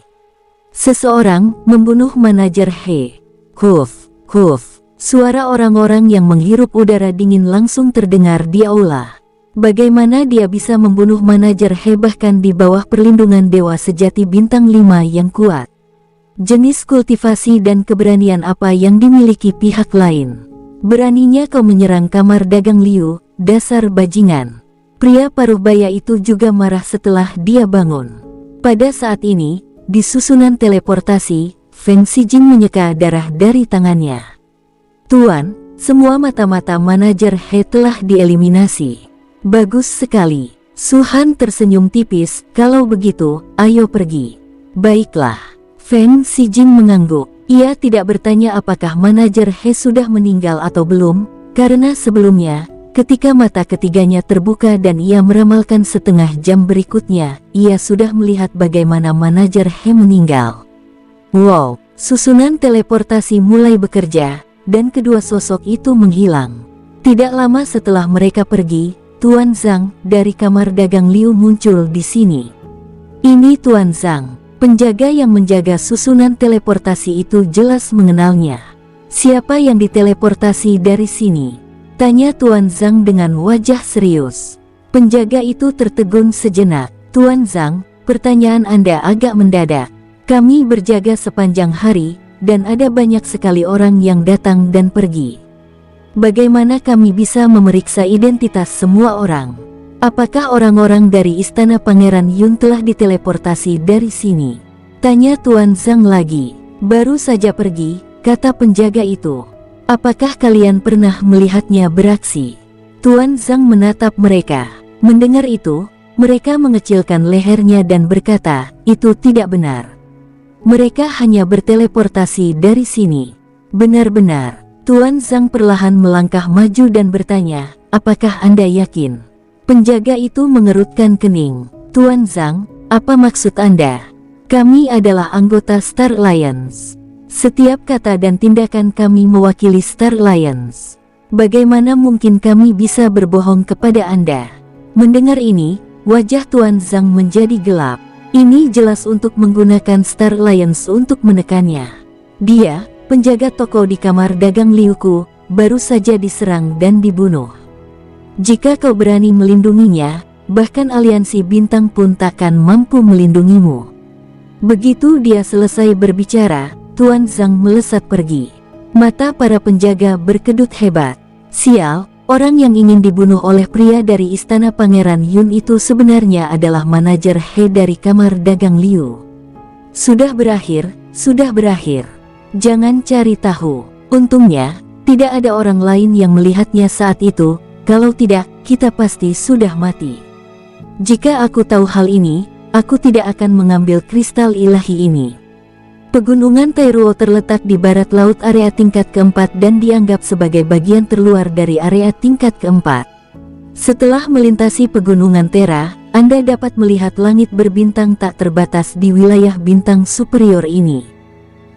Seseorang membunuh manajer He. Huf, huf. Suara orang-orang yang menghirup udara dingin langsung terdengar di aula. Bagaimana dia bisa membunuh manajer He bahkan di bawah perlindungan dewa sejati bintang 5 yang kuat? Jenis kultivasi dan keberanian apa yang dimiliki pihak lain? Beraninya kau menyerang kamar dagang Liu, dasar bajingan. Pria paruh baya itu juga marah setelah dia bangun. Pada saat ini, di susunan teleportasi, Feng Xijing menyeka darah dari tangannya. "Tuan, semua mata-mata manajer He telah dieliminasi." "Bagus sekali." Su Han tersenyum tipis, "Kalau begitu, ayo pergi." "Baiklah." Feng Xijing mengangguk. Ia tidak bertanya apakah manajer He sudah meninggal atau belum, karena sebelumnya, ketika mata ketiganya terbuka dan ia meramalkan setengah jam berikutnya, ia sudah melihat bagaimana manajer He meninggal. Wow, susunan teleportasi mulai bekerja, dan kedua sosok itu menghilang. Tidak lama setelah mereka pergi, Tuan Zhang dari kamar dagang Liu muncul di sini. Ini Tuan Zhang, penjaga yang menjaga susunan teleportasi itu jelas mengenalnya. Siapa yang diteleportasi dari sini? Tanya Tuan Zhang dengan wajah serius. Penjaga itu tertegun sejenak. Tuan Zhang, pertanyaan Anda agak mendadak. Kami berjaga sepanjang hari, dan ada banyak sekali orang yang datang dan pergi. Bagaimana kami bisa memeriksa identitas semua orang? Apakah orang-orang dari istana Pangeran Yun telah diteleportasi dari sini? Tanya Tuan Zhang lagi. Baru saja pergi, kata penjaga itu. Apakah kalian pernah melihatnya beraksi? Tuan Zhang menatap mereka. Mendengar itu, mereka mengecilkan lehernya dan berkata, itu tidak benar. Mereka hanya berteleportasi dari sini. Benar-benar. Tuan Zhang perlahan melangkah maju dan bertanya, apakah Anda yakin? Penjaga itu mengerutkan kening. Tuan Zhang, apa maksud Anda? Kami adalah anggota Star Alliance. Setiap kata dan tindakan kami mewakili Star Alliance. Bagaimana mungkin kami bisa berbohong kepada Anda? Mendengar ini, wajah Tuan Zhang menjadi gelap. Ini jelas untuk menggunakan Star Alliance untuk menekannya. Dia, penjaga toko di kamar dagang Liuku, baru saja diserang dan dibunuh. Jika kau berani melindunginya, bahkan aliansi bintang pun takkan mampu melindungimu. Begitu dia selesai berbicara, Tuan Zhang melesat pergi. Mata para penjaga berkedut hebat. Sial, orang yang ingin dibunuh oleh pria dari istana Pangeran Yun itu sebenarnya adalah manajer He dari kamar dagang Liu. Sudah berakhir, sudah berakhir. Jangan cari tahu. Untungnya, tidak ada orang lain yang melihatnya saat itu. Kalau tidak, kita pasti sudah mati. Jika aku tahu hal ini, aku tidak akan mengambil kristal ilahi ini. Pegunungan Tairuo terletak di barat laut area tingkat keempat dan dianggap sebagai bagian terluar dari area tingkat keempat. Setelah melintasi pegunungan Tera, Anda dapat melihat langit berbintang tak terbatas di wilayah bintang superior ini.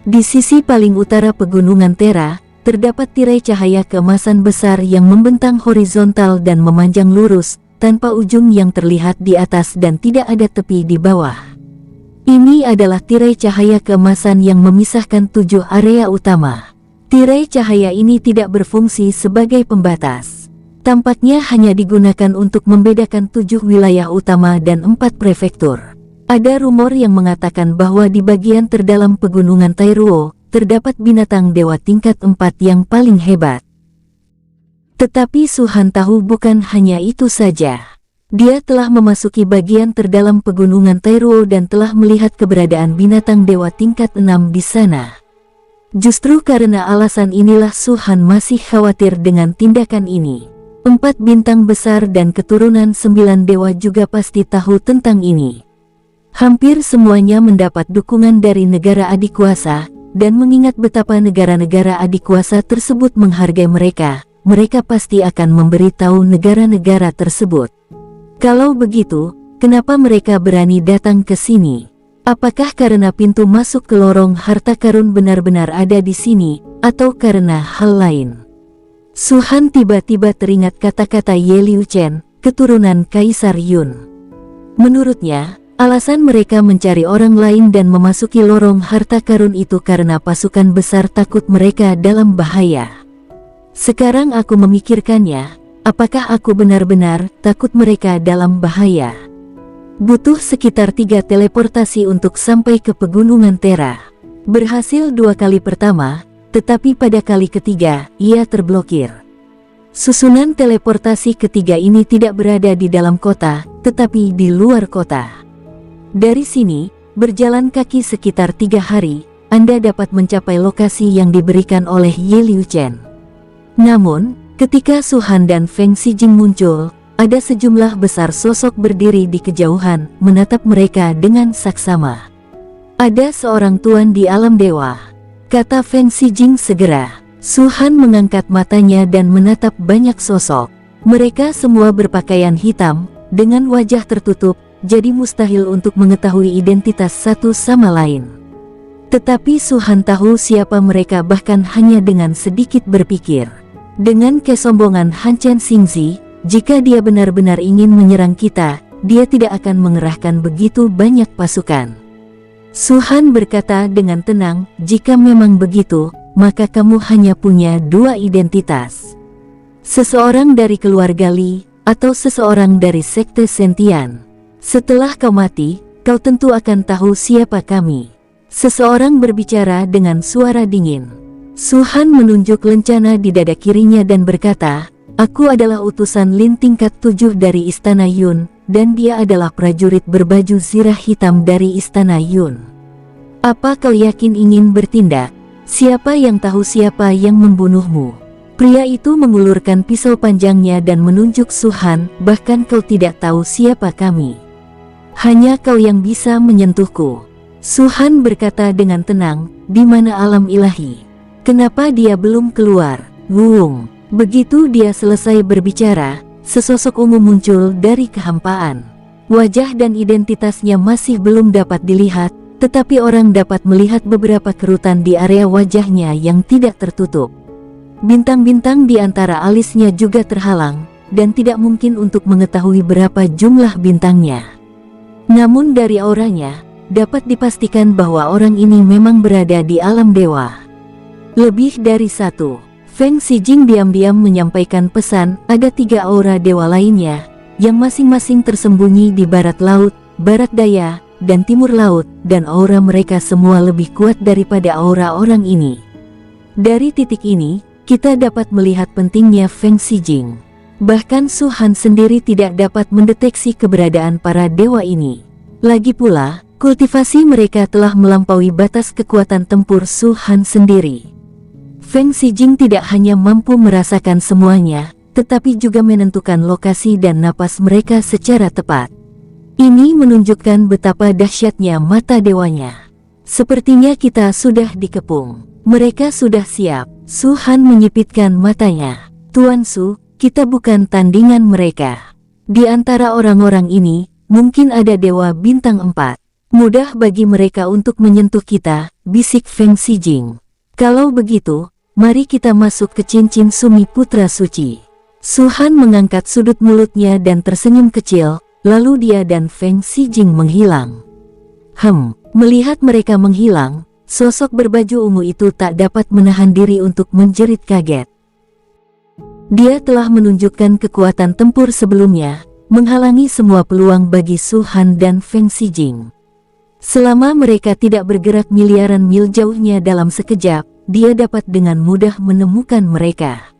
Di sisi paling utara pegunungan Tera, terdapat tirai cahaya keemasan besar yang membentang horizontal dan memanjang lurus, tanpa ujung yang terlihat di atas dan tidak ada tepi di bawah. Ini adalah tirai cahaya keemasan yang memisahkan 7 area utama. Tirai cahaya ini tidak berfungsi sebagai pembatas. Tampaknya hanya digunakan untuk membedakan 7 wilayah utama dan 4 prefektur. Ada rumor yang mengatakan bahwa di bagian terdalam pegunungan Tairuo, terdapat binatang dewa tingkat 4 yang paling hebat. Tetapi Su Han tahu bukan hanya itu saja. Dia telah memasuki bagian terdalam pegunungan Tairuo dan telah melihat keberadaan binatang dewa tingkat 6 di sana. Justru karena alasan inilah Su Han masih khawatir dengan tindakan ini. 4 bintang besar dan keturunan 9 dewa juga pasti tahu tentang ini. Hampir semuanya mendapat dukungan dari negara adikuasa, dan mengingat betapa negara-negara adikuasa tersebut menghargai mereka, mereka pasti akan memberitahu negara-negara tersebut. Kalau begitu, kenapa mereka berani datang ke sini? Apakah karena pintu masuk ke lorong harta karun benar-benar ada di sini, atau karena hal lain? Su Han tiba-tiba teringat kata-kata Ye Liu Chen, keturunan Kaisar Yun. Menurutnya, alasan mereka mencari orang lain dan memasuki lorong harta karun itu karena pasukan besar takut mereka dalam bahaya. Sekarang aku memikirkannya, apakah aku benar-benar takut mereka dalam bahaya? Butuh sekitar 3 teleportasi untuk sampai ke pegunungan Tera. Berhasil 2 kali pertama, tetapi pada kali ketiga, ia terblokir. Susunan teleportasi ketiga ini tidak berada di dalam kota, tetapi di luar kota. Dari sini, berjalan kaki sekitar 3 hari, Anda dapat mencapai lokasi yang diberikan oleh Ye Liu Chen. Namun, ketika Su Han dan Feng Xijing muncul, ada sejumlah besar sosok berdiri di kejauhan, menatap mereka dengan saksama. Ada seorang tuan di alam dewa, kata Feng Xijing segera. Su Han mengangkat matanya dan menatap banyak sosok. Mereka semua berpakaian hitam, dengan wajah tertutup, jadi mustahil untuk mengetahui identitas satu sama lain. Tetapi Su Han tahu siapa mereka bahkan hanya dengan sedikit berpikir. Dengan kesombongan Han Chen Xingzi, jika dia benar-benar ingin menyerang kita, dia tidak akan mengerahkan begitu banyak pasukan. Su Han berkata dengan tenang, jika memang begitu, maka kamu hanya punya dua identitas. Seseorang dari keluarga Li, atau seseorang dari sekte Sentian. Setelah kau mati, kau tentu akan tahu siapa kami. Seseorang berbicara dengan suara dingin. Su Han menunjuk lencana di dada kirinya dan berkata, aku adalah utusan Lin tingkat 7 dari Istana Yun, dan dia adalah prajurit berbaju zirah hitam dari Istana Yun. Apa kau yakin ingin bertindak? Siapa yang tahu siapa yang membunuhmu? Pria itu mengulurkan pisau panjangnya dan menunjuk Su Han, bahkan kau tidak tahu siapa kami. Hanya kau yang bisa menyentuhku. Su Han berkata dengan tenang, di mana alam ilahi? Kenapa dia belum keluar? Wung. Begitu dia selesai berbicara, sesosok ungu muncul dari kehampaan. Wajah dan identitasnya masih belum dapat dilihat, tetapi orang dapat melihat beberapa kerutan di area wajahnya yang tidak tertutup. Bintang-bintang di antara alisnya juga terhalang, dan tidak mungkin untuk mengetahui berapa jumlah bintangnya. Namun dari auranya, dapat dipastikan bahwa orang ini memang berada di alam dewa. Lebih dari satu. Feng Xijing diam-diam menyampaikan pesan, ada 3 aura dewa lainnya, yang masing-masing tersembunyi di barat laut, barat daya, dan timur laut, dan aura mereka semua lebih kuat daripada aura orang ini. Dari titik ini, kita dapat melihat pentingnya Feng Xijing. Bahkan Su Han sendiri tidak dapat mendeteksi keberadaan para dewa ini. Lagi pula, kultivasi mereka telah melampaui batas kekuatan tempur Su Han sendiri. Feng Xijing tidak hanya mampu merasakan semuanya, tetapi juga menentukan lokasi dan napas mereka secara tepat. Ini menunjukkan betapa dahsyatnya mata dewanya. Sepertinya kita sudah dikepung. Mereka sudah siap. Su Han menyipitkan matanya. Tuan Su, kita bukan tandingan mereka. Di antara orang-orang ini, mungkin ada dewa bintang 4. Mudah bagi mereka untuk menyentuh kita, bisik Feng Xijing. Kalau begitu, mari kita masuk ke cincin Sumi Putra Suci. Su Han mengangkat sudut mulutnya dan tersenyum kecil, lalu dia dan Feng Xijing menghilang. Melihat mereka menghilang, sosok berbaju ungu itu tak dapat menahan diri untuk menjerit kaget. Dia telah menunjukkan kekuatan tempur sebelumnya, menghalangi semua peluang bagi Su Han dan Feng Xijing. Selama mereka tidak bergerak miliaran mil jauhnya dalam sekejap, dia dapat dengan mudah menemukan mereka.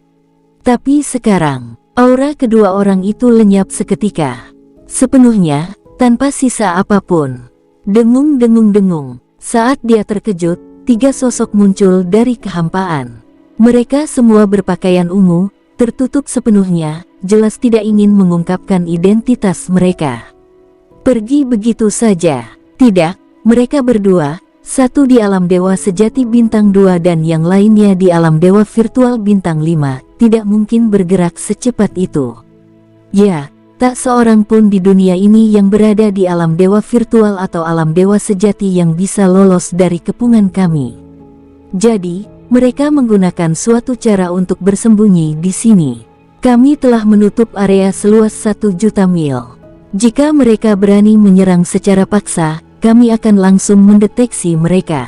Tapi sekarang, aura kedua orang itu lenyap seketika. Sepenuhnya, tanpa sisa apapun. Dengung-dengung-dengung. Saat dia terkejut, 3 sosok muncul dari kehampaan. Mereka semua berpakaian ungu, tertutup sepenuhnya, jelas tidak ingin mengungkapkan identitas mereka. Pergi begitu saja. Tidak, mereka berdua, satu di alam dewa sejati bintang 2 dan yang lainnya di alam dewa virtual bintang 5, tidak mungkin bergerak secepat itu. Ya, tak seorang pun di dunia ini yang berada di alam dewa virtual atau alam dewa sejati yang bisa lolos dari kepungan kami. Jadi, mereka menggunakan suatu cara untuk bersembunyi di sini. Kami telah menutup area seluas 1 juta mil. Jika mereka berani menyerang secara paksa, kami akan langsung mendeteksi mereka.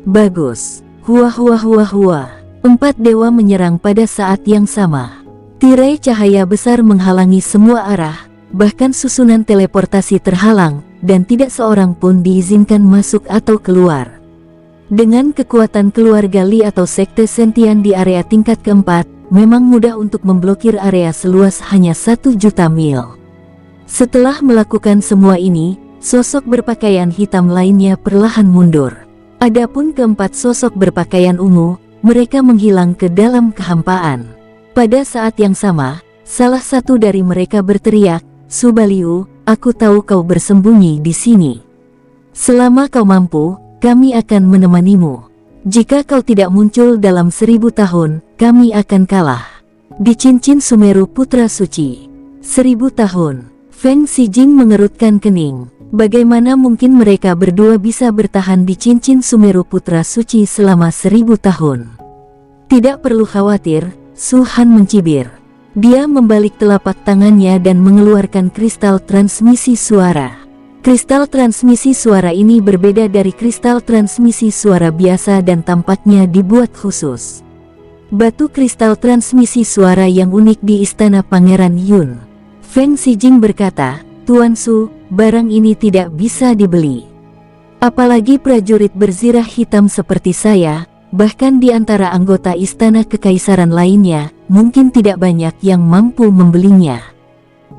Bagus. Hua. 4 dewa menyerang pada saat yang sama. Tirai cahaya besar menghalangi semua arah, bahkan susunan teleportasi terhalang, dan tidak seorang pun diizinkan masuk atau keluar. Dengan kekuatan keluarga Li atau sekte Sentian di area tingkat keempat, memang mudah untuk memblokir area seluas hanya 1 juta mil. Setelah melakukan semua ini, sosok berpakaian hitam lainnya perlahan mundur. Adapun keempat sosok berpakaian ungu, mereka menghilang ke dalam kehampaan. Pada saat yang sama, salah satu dari mereka berteriak, Su Baliu, aku tahu kau bersembunyi di sini. Selama kau mampu, kami akan menemanimu. Jika kau tidak muncul dalam 1000 tahun, kami akan kalah. Di cincin Sumeru Putra Suci. 1000 tahun. Feng Xijing mengerutkan kening. Bagaimana mungkin mereka berdua bisa bertahan di cincin Sumeru Putra Suci selama 1000 tahun? Tidak perlu khawatir, Su Han mencibir. Dia membalik telapak tangannya dan mengeluarkan kristal transmisi suara. Kristal transmisi suara ini berbeda dari kristal transmisi suara biasa dan tampaknya dibuat khusus. Batu kristal transmisi suara yang unik di istana Pangeran Yun. Feng Xijing berkata, "Tuan Su, barang ini tidak bisa dibeli. Apalagi prajurit berzirah hitam seperti saya, bahkan di antara anggota istana kekaisaran lainnya, mungkin tidak banyak yang mampu membelinya."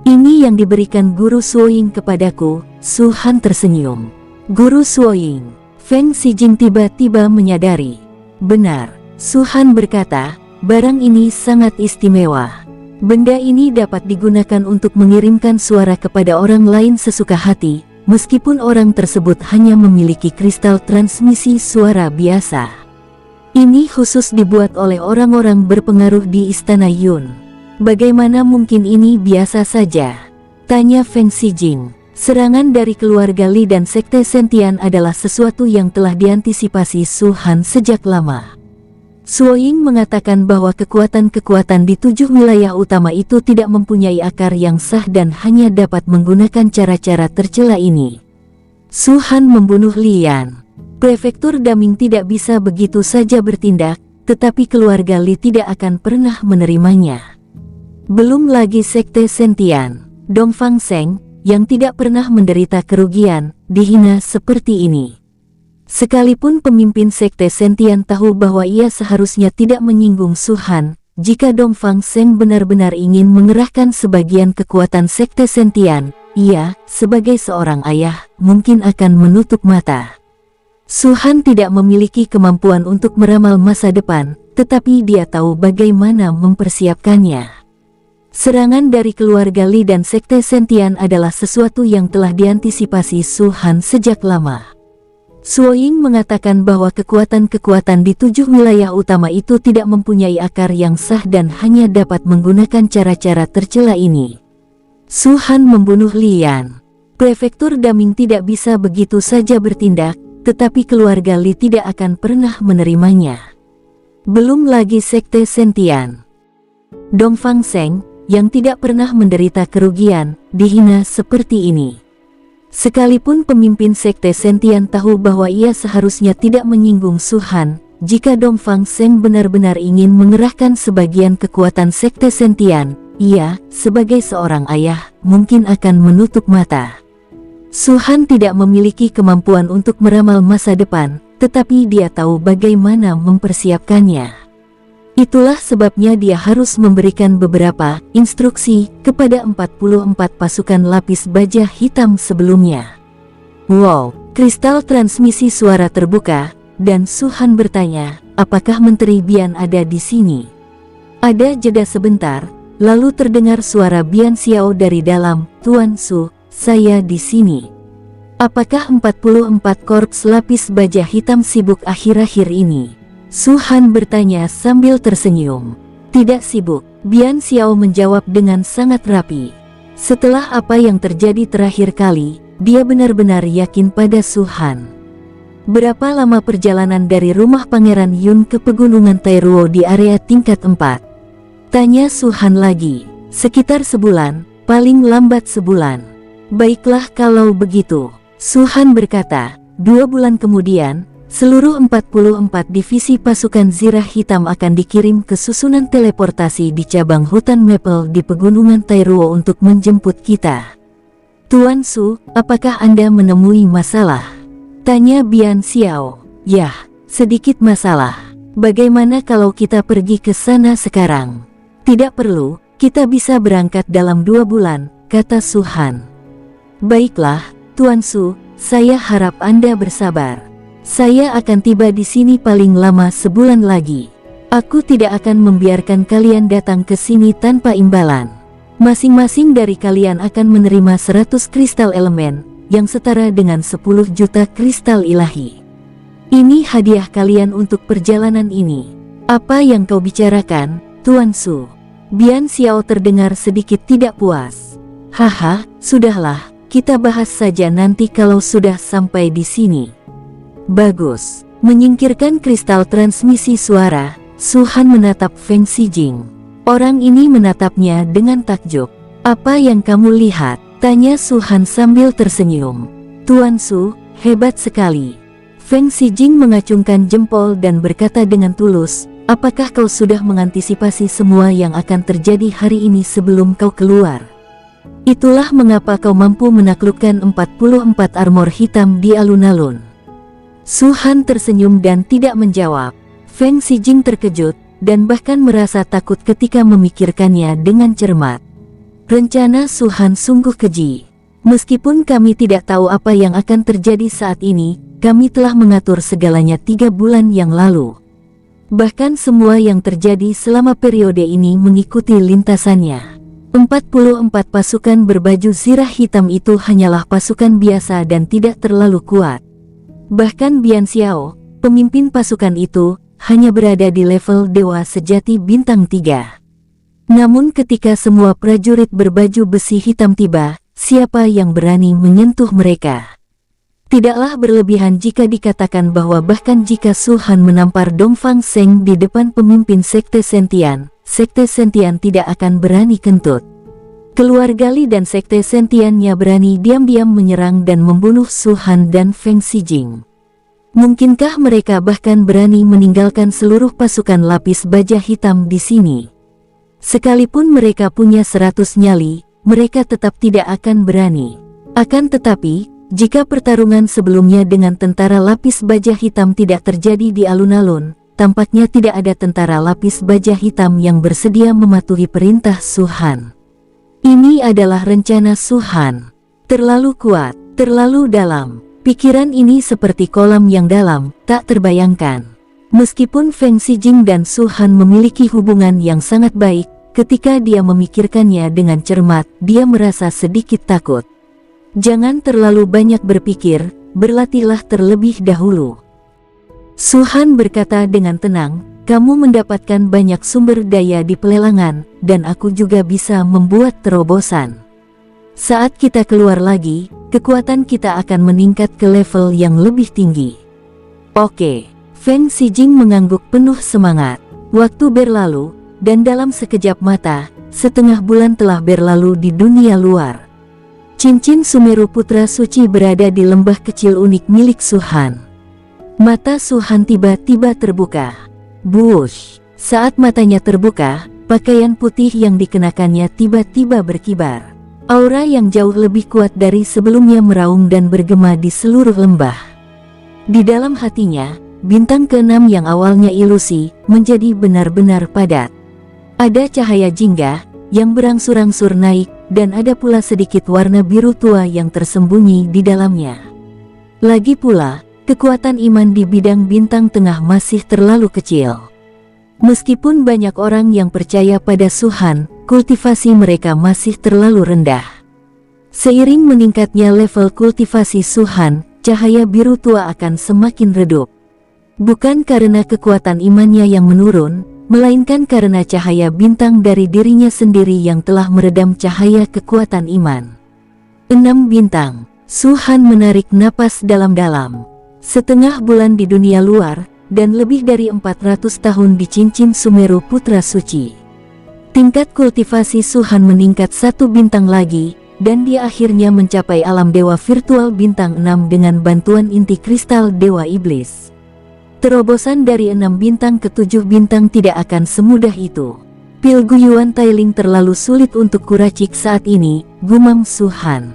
"Ini yang diberikan Guru Suoying kepadaku." Su Han tersenyum. Guru Suoying. Feng Xijing tiba-tiba menyadari. Benar, Su Han berkata, barang ini sangat istimewa. Benda ini dapat digunakan untuk mengirimkan suara kepada orang lain sesuka hati, meskipun orang tersebut hanya memiliki kristal transmisi suara biasa. Ini khusus dibuat oleh orang-orang berpengaruh di Istana Yun. Bagaimana mungkin ini biasa saja? Tanya Feng Xijing. Serangan dari keluarga Li dan Sekte Sentian adalah sesuatu yang telah diantisipasi Su Han sejak lama. Suoying mengatakan bahwa kekuatan-kekuatan di 7 wilayah utama itu tidak mempunyai akar yang sah dan hanya dapat menggunakan cara-cara tercela ini. Su Han membunuh Lian. Prefektur Daming tidak bisa begitu saja bertindak, tetapi keluarga Li tidak akan pernah menerimanya. Belum lagi Sekte Sentian, Dongfang Seng, yang tidak pernah menderita kerugian, dihina seperti ini. Sekalipun pemimpin Sekte Sentian tahu bahwa ia seharusnya tidak menyinggung Su Han, jika Dongfang Seng benar-benar ingin mengerahkan sebagian kekuatan Sekte Sentian, ia, sebagai seorang ayah, mungkin akan menutup mata. Su Han tidak memiliki kemampuan untuk meramal masa depan, tetapi dia tahu bagaimana mempersiapkannya. Serangan dari keluarga Li dan Sekte Sentian adalah sesuatu yang telah diantisipasi Su Han sejak lama. Suoying mengatakan bahwa kekuatan-kekuatan di 7 wilayah utama itu tidak mempunyai akar yang sah dan hanya dapat menggunakan cara-cara tercela ini. Su Han membunuh Lian. Prefektur Daming tidak bisa begitu saja bertindak, tetapi keluarga Li tidak akan pernah menerimanya. Belum lagi Sekte Sentian. Dongfang Seng, yang tidak pernah menderita kerugian, dihina seperti ini. Sekalipun pemimpin Sekte Sentian tahu bahwa ia seharusnya tidak menyinggung Su Han, jika Dongfang Seng benar-benar ingin mengerahkan sebagian kekuatan Sekte Sentian, ia, sebagai seorang ayah, mungkin akan menutup mata. Su Han tidak memiliki kemampuan untuk meramal masa depan, tetapi dia tahu bagaimana mempersiapkannya. Itulah sebabnya dia harus memberikan beberapa instruksi kepada 44 pasukan lapis baja hitam sebelumnya. Wow, kristal transmisi suara terbuka, dan Su Han bertanya, apakah Menteri Bian ada di sini? Ada jeda sebentar, lalu terdengar suara Bian Xiao dari dalam, Tuan Su, saya di sini. Apakah 44 korps lapis baja hitam sibuk akhir-akhir ini? Su Han bertanya sambil tersenyum. Tidak sibuk, Bian Xiao menjawab dengan sangat rapi. Setelah apa yang terjadi terakhir kali, dia benar-benar yakin pada Su Han. Berapa lama perjalanan dari rumah Pangeran Yun ke pegunungan Tairuo di area tingkat 4? Tanya Su Han lagi. Sekitar sebulan, paling lambat sebulan. Baiklah kalau begitu, Su Han berkata. 2 bulan kemudian, seluruh 44 divisi pasukan zirah hitam akan dikirim ke susunan teleportasi di cabang hutan Maple di pegunungan Tairuo untuk menjemput kita. Tuan Su, apakah Anda menemui masalah? Tanya Bian Xiao. Yah, sedikit masalah. Bagaimana kalau kita pergi ke sana sekarang? Tidak perlu, kita bisa berangkat dalam 2 bulan, kata Su Han. Baiklah, Tuan Su, saya harap Anda bersabar. Saya akan tiba di sini paling lama sebulan lagi. Aku tidak akan membiarkan kalian datang ke sini tanpa imbalan. Masing-masing dari kalian akan menerima 100 kristal elemen, yang setara dengan 10 juta kristal ilahi. Ini hadiah kalian untuk perjalanan ini. Apa yang kau bicarakan, Tuan Su? Bian Xiao terdengar sedikit tidak puas. Haha, sudahlah. Kita bahas saja nanti kalau sudah sampai di sini. Bagus. Menyingkirkan kristal transmisi suara, Su Han menatap Feng Xijing. Orang ini menatapnya dengan takjub. "Apa yang kamu lihat?" tanya Su Han sambil tersenyum. "Tuan Su, hebat sekali." Feng Xijing mengacungkan jempol dan berkata dengan tulus, "Apakah kau sudah mengantisipasi semua yang akan terjadi hari ini sebelum kau keluar? Itulah mengapa kau mampu menaklukkan 44 armor hitam di alun-alun." Su Han tersenyum dan tidak menjawab. Feng Xijing terkejut, dan bahkan merasa takut ketika memikirkannya dengan cermat. Rencana Su Han sungguh keji. "Meskipun kami tidak tahu apa yang akan terjadi saat ini, kami telah mengatur segalanya 3 bulan yang lalu. Bahkan semua yang terjadi selama periode ini mengikuti lintasannya. 44 pasukan berbaju zirah hitam itu hanyalah pasukan biasa dan tidak terlalu kuat. Bahkan Bian Xiao, pemimpin pasukan itu, hanya berada di level dewa sejati bintang 3. Namun ketika semua prajurit berbaju besi hitam tiba, siapa yang berani menyentuh mereka? Tidaklah berlebihan jika dikatakan bahwa bahkan jika Su Han menampar Dongfang Seng di depan pemimpin Sekte Sentian tidak akan berani kentut. Keluarga Li dan Sekte Sentiannya berani diam-diam menyerang dan membunuh Su Han dan Feng Xijing. Mungkinkah mereka bahkan berani meninggalkan seluruh pasukan lapis baja hitam di sini? Sekalipun mereka punya 100 nyali, mereka tetap tidak akan berani. Akan tetapi, jika pertarungan sebelumnya dengan tentara lapis baja hitam tidak terjadi di alun-alun, tampaknya tidak ada tentara lapis baja hitam yang bersedia mematuhi perintah Su Han. Ini adalah rencana Su Han. Terlalu kuat, terlalu dalam. Pikiran ini seperti kolam yang dalam, tak terbayangkan. Meskipun Feng Xijing dan Su Han memiliki hubungan yang sangat baik, ketika dia memikirkannya dengan cermat, dia merasa sedikit takut. "Jangan terlalu banyak berpikir, berlatihlah terlebih dahulu." Su Han berkata dengan tenang, "Kamu mendapatkan banyak sumber daya di pelelangan, dan aku juga bisa membuat terobosan. Saat kita keluar lagi, kekuatan kita akan meningkat ke level yang lebih tinggi." "Oke." Feng Xijing mengangguk penuh semangat. Waktu berlalu, dan dalam sekejap mata, setengah bulan telah berlalu di dunia luar. Cincin Sumeru Putra Suci berada di lembah kecil unik milik Su Han. Mata Su Han tiba-tiba terbuka. Buush! Saat matanya terbuka, pakaian putih yang dikenakannya tiba-tiba berkibar. Aura yang jauh lebih kuat dari sebelumnya meraung dan bergema di seluruh lembah. Di dalam hatinya, bintang keenam yang awalnya ilusi, menjadi benar-benar padat. Ada cahaya jingga, yang berangsur-angsur naik, dan ada pula sedikit warna biru tua yang tersembunyi di dalamnya. Lagi pula, kekuatan iman di bidang bintang tengah masih terlalu kecil. Meskipun banyak orang yang percaya pada Su Han, kultivasi mereka masih terlalu rendah. Seiring meningkatnya level kultivasi Su Han, cahaya biru tua akan semakin redup. Bukan karena kekuatan imannya yang menurun, melainkan karena cahaya bintang dari dirinya sendiri yang telah meredam cahaya kekuatan iman. 6 bintang. Su Han menarik napas dalam-dalam. Setengah bulan di dunia luar, dan lebih dari 400 tahun di cincin Sumeru Putra Suci. Tingkat kultivasi Su Han meningkat 1 bintang lagi, dan dia akhirnya mencapai alam dewa virtual bintang 6 dengan bantuan inti kristal dewa iblis. Terobosan dari 6 bintang ke 7 bintang tidak akan semudah itu. Pil Guyuan Tailing terlalu sulit untuk kuracik saat ini, gumam Su Han.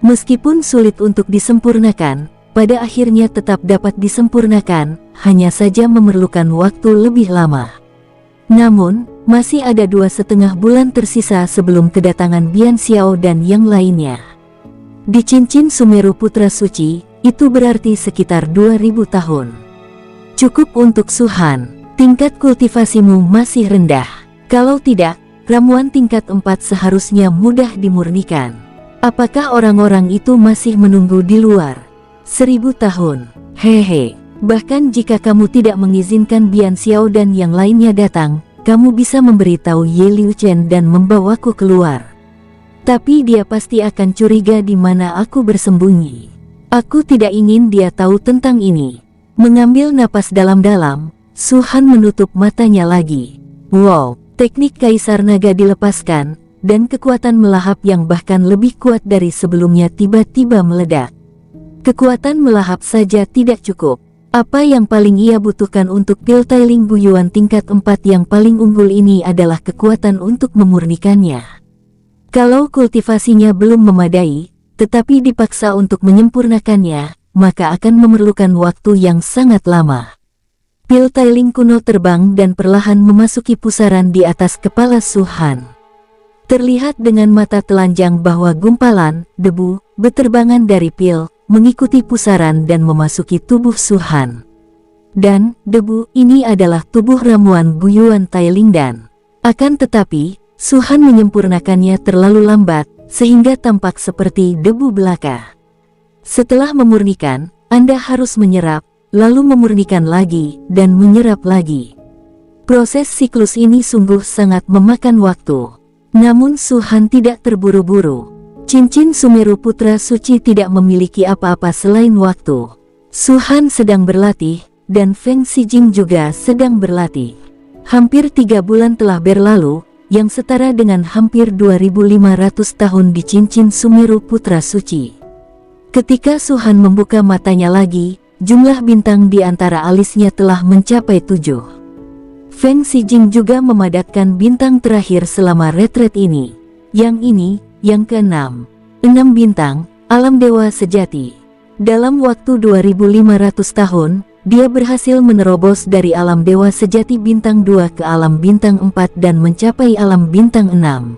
Meskipun sulit untuk disempurnakan, pada akhirnya tetap dapat disempurnakan, hanya saja memerlukan waktu lebih lama. Namun, masih ada 2,5 bulan tersisa sebelum kedatangan Bian Xiao dan yang lainnya. Di cincin Sumeru Putra Suci, itu berarti sekitar 2000 tahun. Cukup untuk Su Han, tingkat kultivasimu masih rendah. Kalau tidak, ramuan tingkat 4 seharusnya mudah dimurnikan. Apakah orang-orang itu masih menunggu di luar? 1000 tahun. Hehe. Bahkan jika kamu tidak mengizinkan Bian Xiao dan yang lainnya datang, kamu bisa memberitahu Ye Liu Chen dan membawaku keluar. Tapi dia pasti akan curiga di mana aku bersembunyi. Aku tidak ingin dia tahu tentang ini. Mengambil napas dalam-dalam, Su Han menutup matanya lagi. Wow, teknik Kaisar Naga dilepaskan, dan kekuatan melahap yang bahkan lebih kuat dari sebelumnya tiba-tiba meledak. Kekuatan melahap saja tidak cukup. Apa yang paling ia butuhkan untuk pil tailing buyuan tingkat 4 yang paling unggul ini adalah kekuatan untuk memurnikannya. Kalau kultivasinya belum memadai, tetapi dipaksa untuk menyempurnakannya, maka akan memerlukan waktu yang sangat lama. Pil tailing kuno terbang dan perlahan memasuki pusaran di atas kepala Su Han. Terlihat dengan mata telanjang bahwa gumpalan debu beterbangan dari pil mengikuti pusaran dan memasuki tubuh Su Han. Dan debu ini adalah tubuh ramuan buyuan tailing dan akan tetapi Su Han menyempurnakannya terlalu lambat sehingga tampak seperti debu belaka. Setelah memurnikan, Anda harus menyerap, lalu memurnikan lagi dan menyerap lagi. Proses siklus ini sungguh sangat memakan waktu. Namun Su Han tidak terburu-buru. Cincin Sumeru Putra Suci tidak memiliki apa-apa selain waktu. Su Han sedang berlatih, dan Feng Xijing juga sedang berlatih. Hampir 3 bulan telah berlalu, yang setara dengan hampir 2500 tahun di Cincin Sumeru Putra Suci. Ketika Su Han membuka matanya lagi, jumlah bintang di antara alisnya telah mencapai 7. Feng Xijing juga memadatkan bintang terakhir selama retret ini. Yang ini, yang ke-6. 6 bintang, alam dewa sejati. Dalam waktu 2500 tahun, dia berhasil menerobos dari alam dewa sejati bintang 2 ke alam bintang 4 dan mencapai alam bintang 6.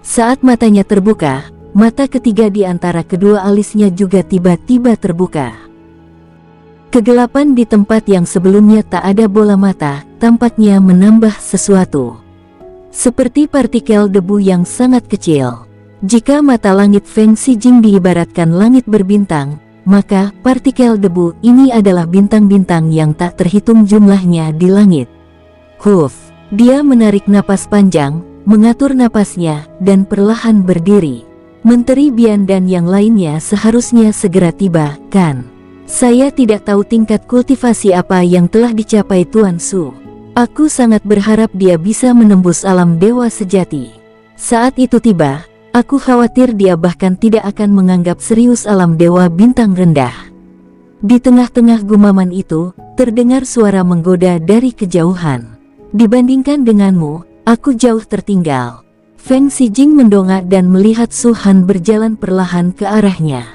Saat matanya terbuka, mata ketiga di antara kedua alisnya juga tiba-tiba terbuka. Kegelapan di tempat yang sebelumnya tak ada bola mata, tampaknya menambah sesuatu. Seperti partikel debu yang sangat kecil. Jika mata langit Feng Xijing diibaratkan langit berbintang, maka partikel debu ini adalah bintang-bintang yang tak terhitung jumlahnya di langit. Dia menarik napas panjang, mengatur napasnya, dan perlahan berdiri. Menteri Bian dan yang lainnya seharusnya segera tiba, kan? Saya tidak tahu tingkat kultivasi apa yang telah dicapai Tuan Su. Aku sangat berharap dia bisa menembus alam dewa sejati. Saat itu tiba, aku khawatir dia bahkan tidak akan menganggap serius alam dewa bintang rendah. Di tengah-tengah gumaman itu, terdengar suara menggoda dari kejauhan. Dibandingkan denganmu, aku jauh tertinggal. Feng Xijing mendongak dan melihat Su Han berjalan perlahan ke arahnya.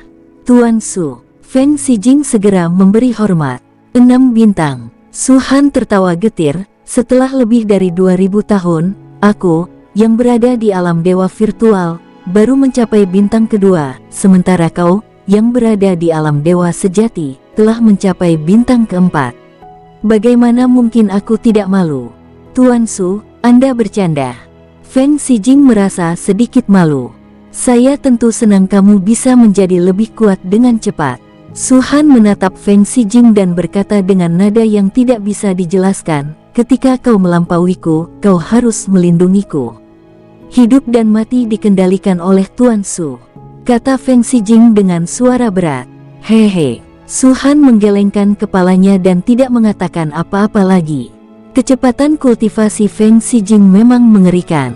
Tuan Su. Feng Xijing segera memberi hormat. 6 bintang. Su Han tertawa getir. Setelah lebih dari 2000 tahun, aku, yang berada di alam dewa virtual, baru mencapai bintang kedua, sementara kau, yang berada di alam dewa sejati, telah mencapai bintang keempat. Bagaimana mungkin aku tidak malu? Tuan Su, Anda bercanda. Feng Xijing merasa sedikit malu. Saya tentu senang kamu bisa menjadi lebih kuat dengan cepat. Su Han menatap Feng Xijing dan berkata dengan nada yang tidak bisa dijelaskan, ketika kau melampauiku, kau harus melindungiku. Hidup dan mati dikendalikan oleh Tuan Su, kata Feng Xijing dengan suara berat. Hehe. Su Han menggelengkan kepalanya dan tidak mengatakan apa-apa lagi. Kecepatan kultivasi Feng Xijing memang mengerikan.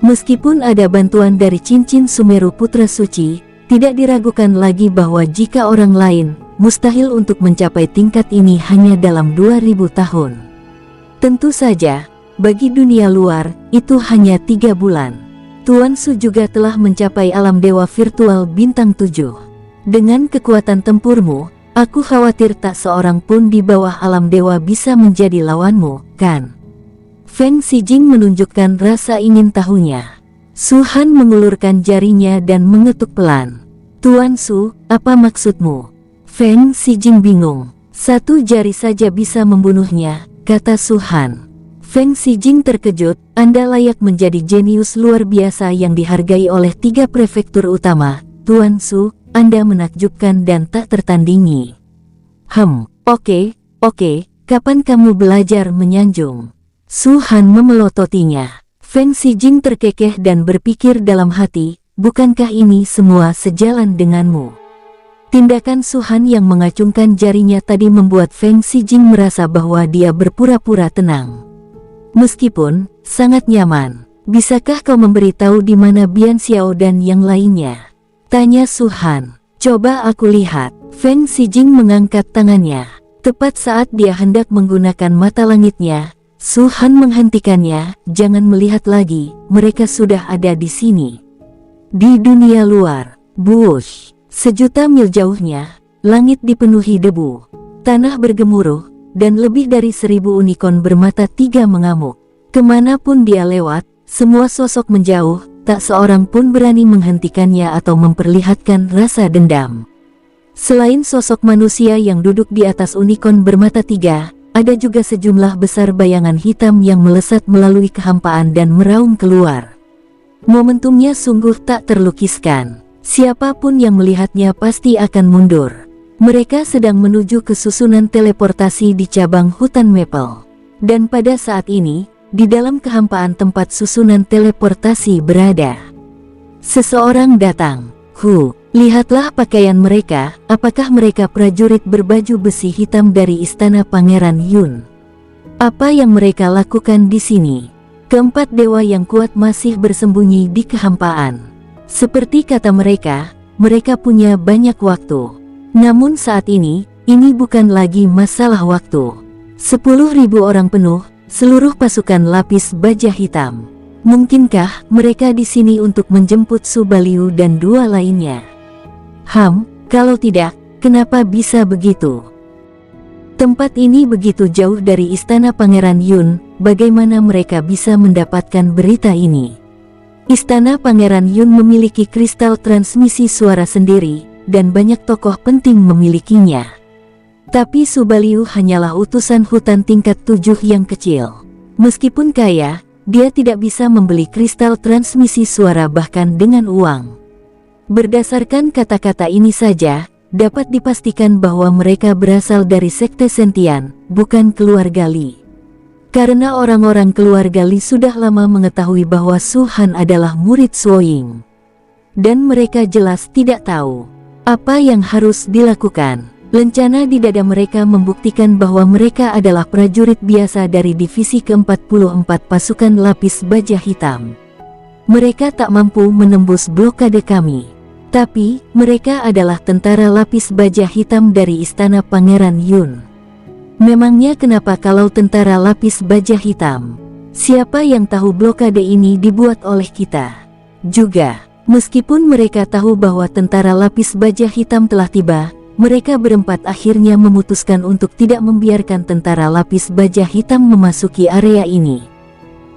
Meskipun ada bantuan dari Cincin Sumeru Putra Suci, tidak diragukan lagi bahwa jika orang lain, mustahil untuk mencapai tingkat ini hanya dalam 2000 tahun. Tentu saja, bagi dunia luar, itu hanya 3 bulan. Tuan Su juga telah mencapai alam dewa virtual bintang 7. Dengan kekuatan tempurmu, aku khawatir tak seorang pun di bawah alam dewa bisa menjadi lawanmu, kan? Feng Xijing menunjukkan rasa ingin tahunya. Su Han mengulurkan jarinya dan mengetuk pelan. Tuan Su, apa maksudmu? Feng Xijing bingung. 1 jari saja bisa membunuhnya, kata Su Han. Feng Xijing terkejut, Anda layak menjadi jenius luar biasa yang dihargai oleh 3 prefektur utama. Tuan Su, Anda menakjubkan dan tak tertandingi. Oke, kapan kamu belajar menyanjung? Su Han memelototinya. Feng Xijing terkekeh dan berpikir dalam hati, bukankah ini semua sejalan denganmu? Tindakan Su Han yang mengacungkan jarinya tadi membuat Feng Xijing merasa bahwa dia berpura-pura tenang. Meskipun sangat nyaman. Bisakah kau memberitahu di mana Bian Xiao dan yang lainnya? Tanya Su Han. Coba aku lihat. Feng Xijing mengangkat tangannya. Tepat saat dia hendak menggunakan mata langitnya, Su Han menghentikannya. Jangan melihat lagi, mereka sudah ada di sini. Di dunia luar, Bush. Sejuta mil jauhnya, langit dipenuhi debu, tanah bergemuruh, dan lebih dari 1000 unicorn bermata tiga mengamuk. Kemanapun dia lewat, semua sosok menjauh, tak seorang pun berani menghentikannya atau memperlihatkan rasa dendam. Selain sosok manusia yang duduk di atas unicorn bermata tiga, ada juga sejumlah besar bayangan hitam yang melesat melalui kehampaan dan meraung keluar. Momentumnya sungguh tak terlukiskan. Siapapun yang melihatnya pasti akan mundur. Mereka sedang menuju ke susunan teleportasi di cabang hutan Maple. Dan pada saat ini, di dalam kehampaan tempat susunan teleportasi berada, seseorang datang. Lihatlah pakaian mereka. Apakah mereka prajurit berbaju besi hitam dari istana Pangeran Yun? Apa yang mereka lakukan di sini? Keempat dewa yang kuat masih bersembunyi di kehampaan. Seperti kata mereka, mereka punya banyak waktu. Namun saat ini bukan lagi masalah waktu. 10.000 orang penuh, seluruh pasukan lapis baja hitam. Mungkinkah mereka di sini untuk menjemput Su Baliu dan dua lainnya? Kalau tidak, kenapa bisa begitu? Tempat ini begitu jauh dari istana Pangeran Yun, bagaimana mereka bisa mendapatkan berita ini? Istana Pangeran Yun memiliki kristal transmisi suara sendiri, dan banyak tokoh penting memilikinya. Tapi Su Baliu hanyalah utusan hutan tingkat 7 yang kecil. Meskipun kaya, dia tidak bisa membeli kristal transmisi suara bahkan dengan uang. Berdasarkan kata-kata ini saja, dapat dipastikan bahwa mereka berasal dari sekte Sentian, bukan keluarga Li. Karena orang-orang keluarga Li sudah lama mengetahui bahwa Su Han adalah murid Suo Ying. Dan mereka jelas tidak tahu apa yang harus dilakukan. Lencana di dada mereka membuktikan bahwa mereka adalah prajurit biasa dari divisi ke-44 pasukan lapis baja hitam. Mereka tak mampu menembus blokade kami. Tapi, mereka adalah tentara lapis baja hitam dari istana Pangeran Yun. Memangnya kenapa kalau tentara lapis baja hitam? Siapa yang tahu blokade ini dibuat oleh kita? Juga, meskipun mereka tahu bahwa tentara lapis baja hitam telah tiba, mereka berempat akhirnya memutuskan untuk tidak membiarkan tentara lapis baja hitam memasuki area ini.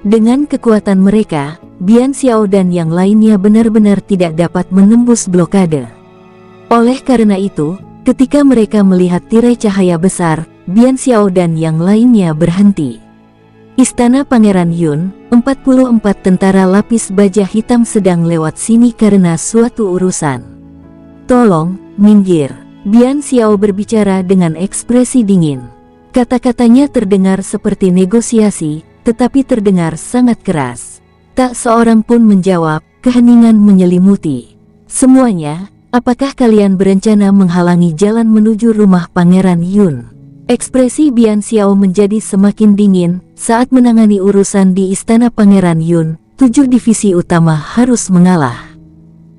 Dengan kekuatan mereka, Bian Xiao dan yang lainnya benar-benar tidak dapat menembus blokade. Oleh karena itu, ketika mereka melihat tirai cahaya besar, Bian Xiao dan yang lainnya berhenti. Istana Pangeran Yun, 44 tentara lapis baja hitam sedang lewat sini karena suatu urusan. Tolong, minggir. Bian Xiao berbicara dengan ekspresi dingin. Kata-katanya terdengar seperti negosiasi, tetapi terdengar sangat keras. Tak seorang pun menjawab, keheningan menyelimuti semuanya. Apakah kalian berencana menghalangi jalan menuju rumah Pangeran Yun? Ekspresi Bian Xiao menjadi semakin dingin. Saat menangani urusan di istana Pangeran Yun, 7 divisi utama harus mengalah.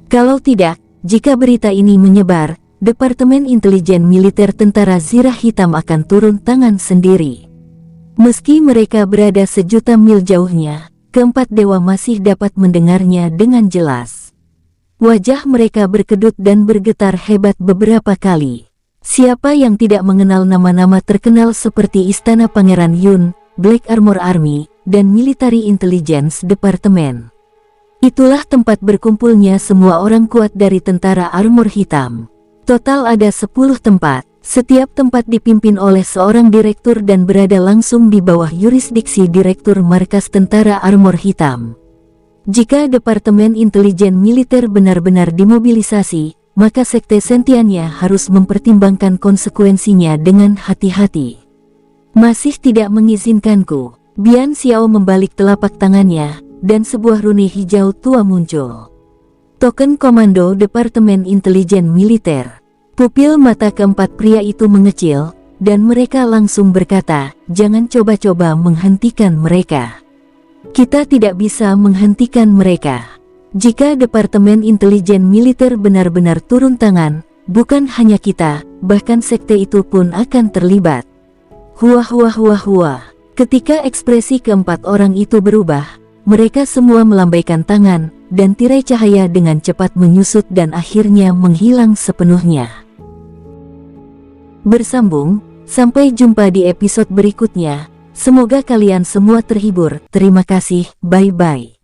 Kalau tidak, jika berita ini menyebar, Departemen Intelijen Militer Tentara Zirah Hitam akan turun tangan sendiri. Meski mereka berada sejuta mil jauhnya, keempat dewa masih dapat mendengarnya dengan jelas. Wajah mereka berkedut dan bergetar hebat beberapa kali. Siapa yang tidak mengenal nama-nama terkenal seperti Istana Pangeran Yun, Black Armor Army, dan Military Intelligence Department? Itulah tempat berkumpulnya semua orang kuat dari tentara armor hitam. Total ada 10 tempat. Setiap tempat dipimpin oleh seorang direktur dan berada langsung di bawah yurisdiksi Direktur Markas Tentara Armor Hitam. Jika Departemen Intelijen Militer benar-benar dimobilisasi, maka sekte Sentiannya harus mempertimbangkan konsekuensinya dengan hati-hati. Masih tidak mengizinkanku. Bian Xiao membalik telapak tangannya, dan sebuah rune hijau tua muncul. Token Komando Departemen Intelijen Militer. Pupil mata keempat pria itu mengecil, dan mereka langsung berkata, "Jangan coba-coba menghentikan mereka. Kita tidak bisa menghentikan mereka. Jika Departemen Intelijen Militer benar-benar turun tangan, bukan hanya kita, bahkan sekte itu pun akan terlibat." Huah huah huah huah. Ketika ekspresi keempat orang itu berubah, mereka semua melambaikan tangan, dan tirai cahaya dengan cepat menyusut dan akhirnya menghilang sepenuhnya. Bersambung, sampai jumpa di episode berikutnya. Semoga kalian semua terhibur. Terima kasih, bye-bye.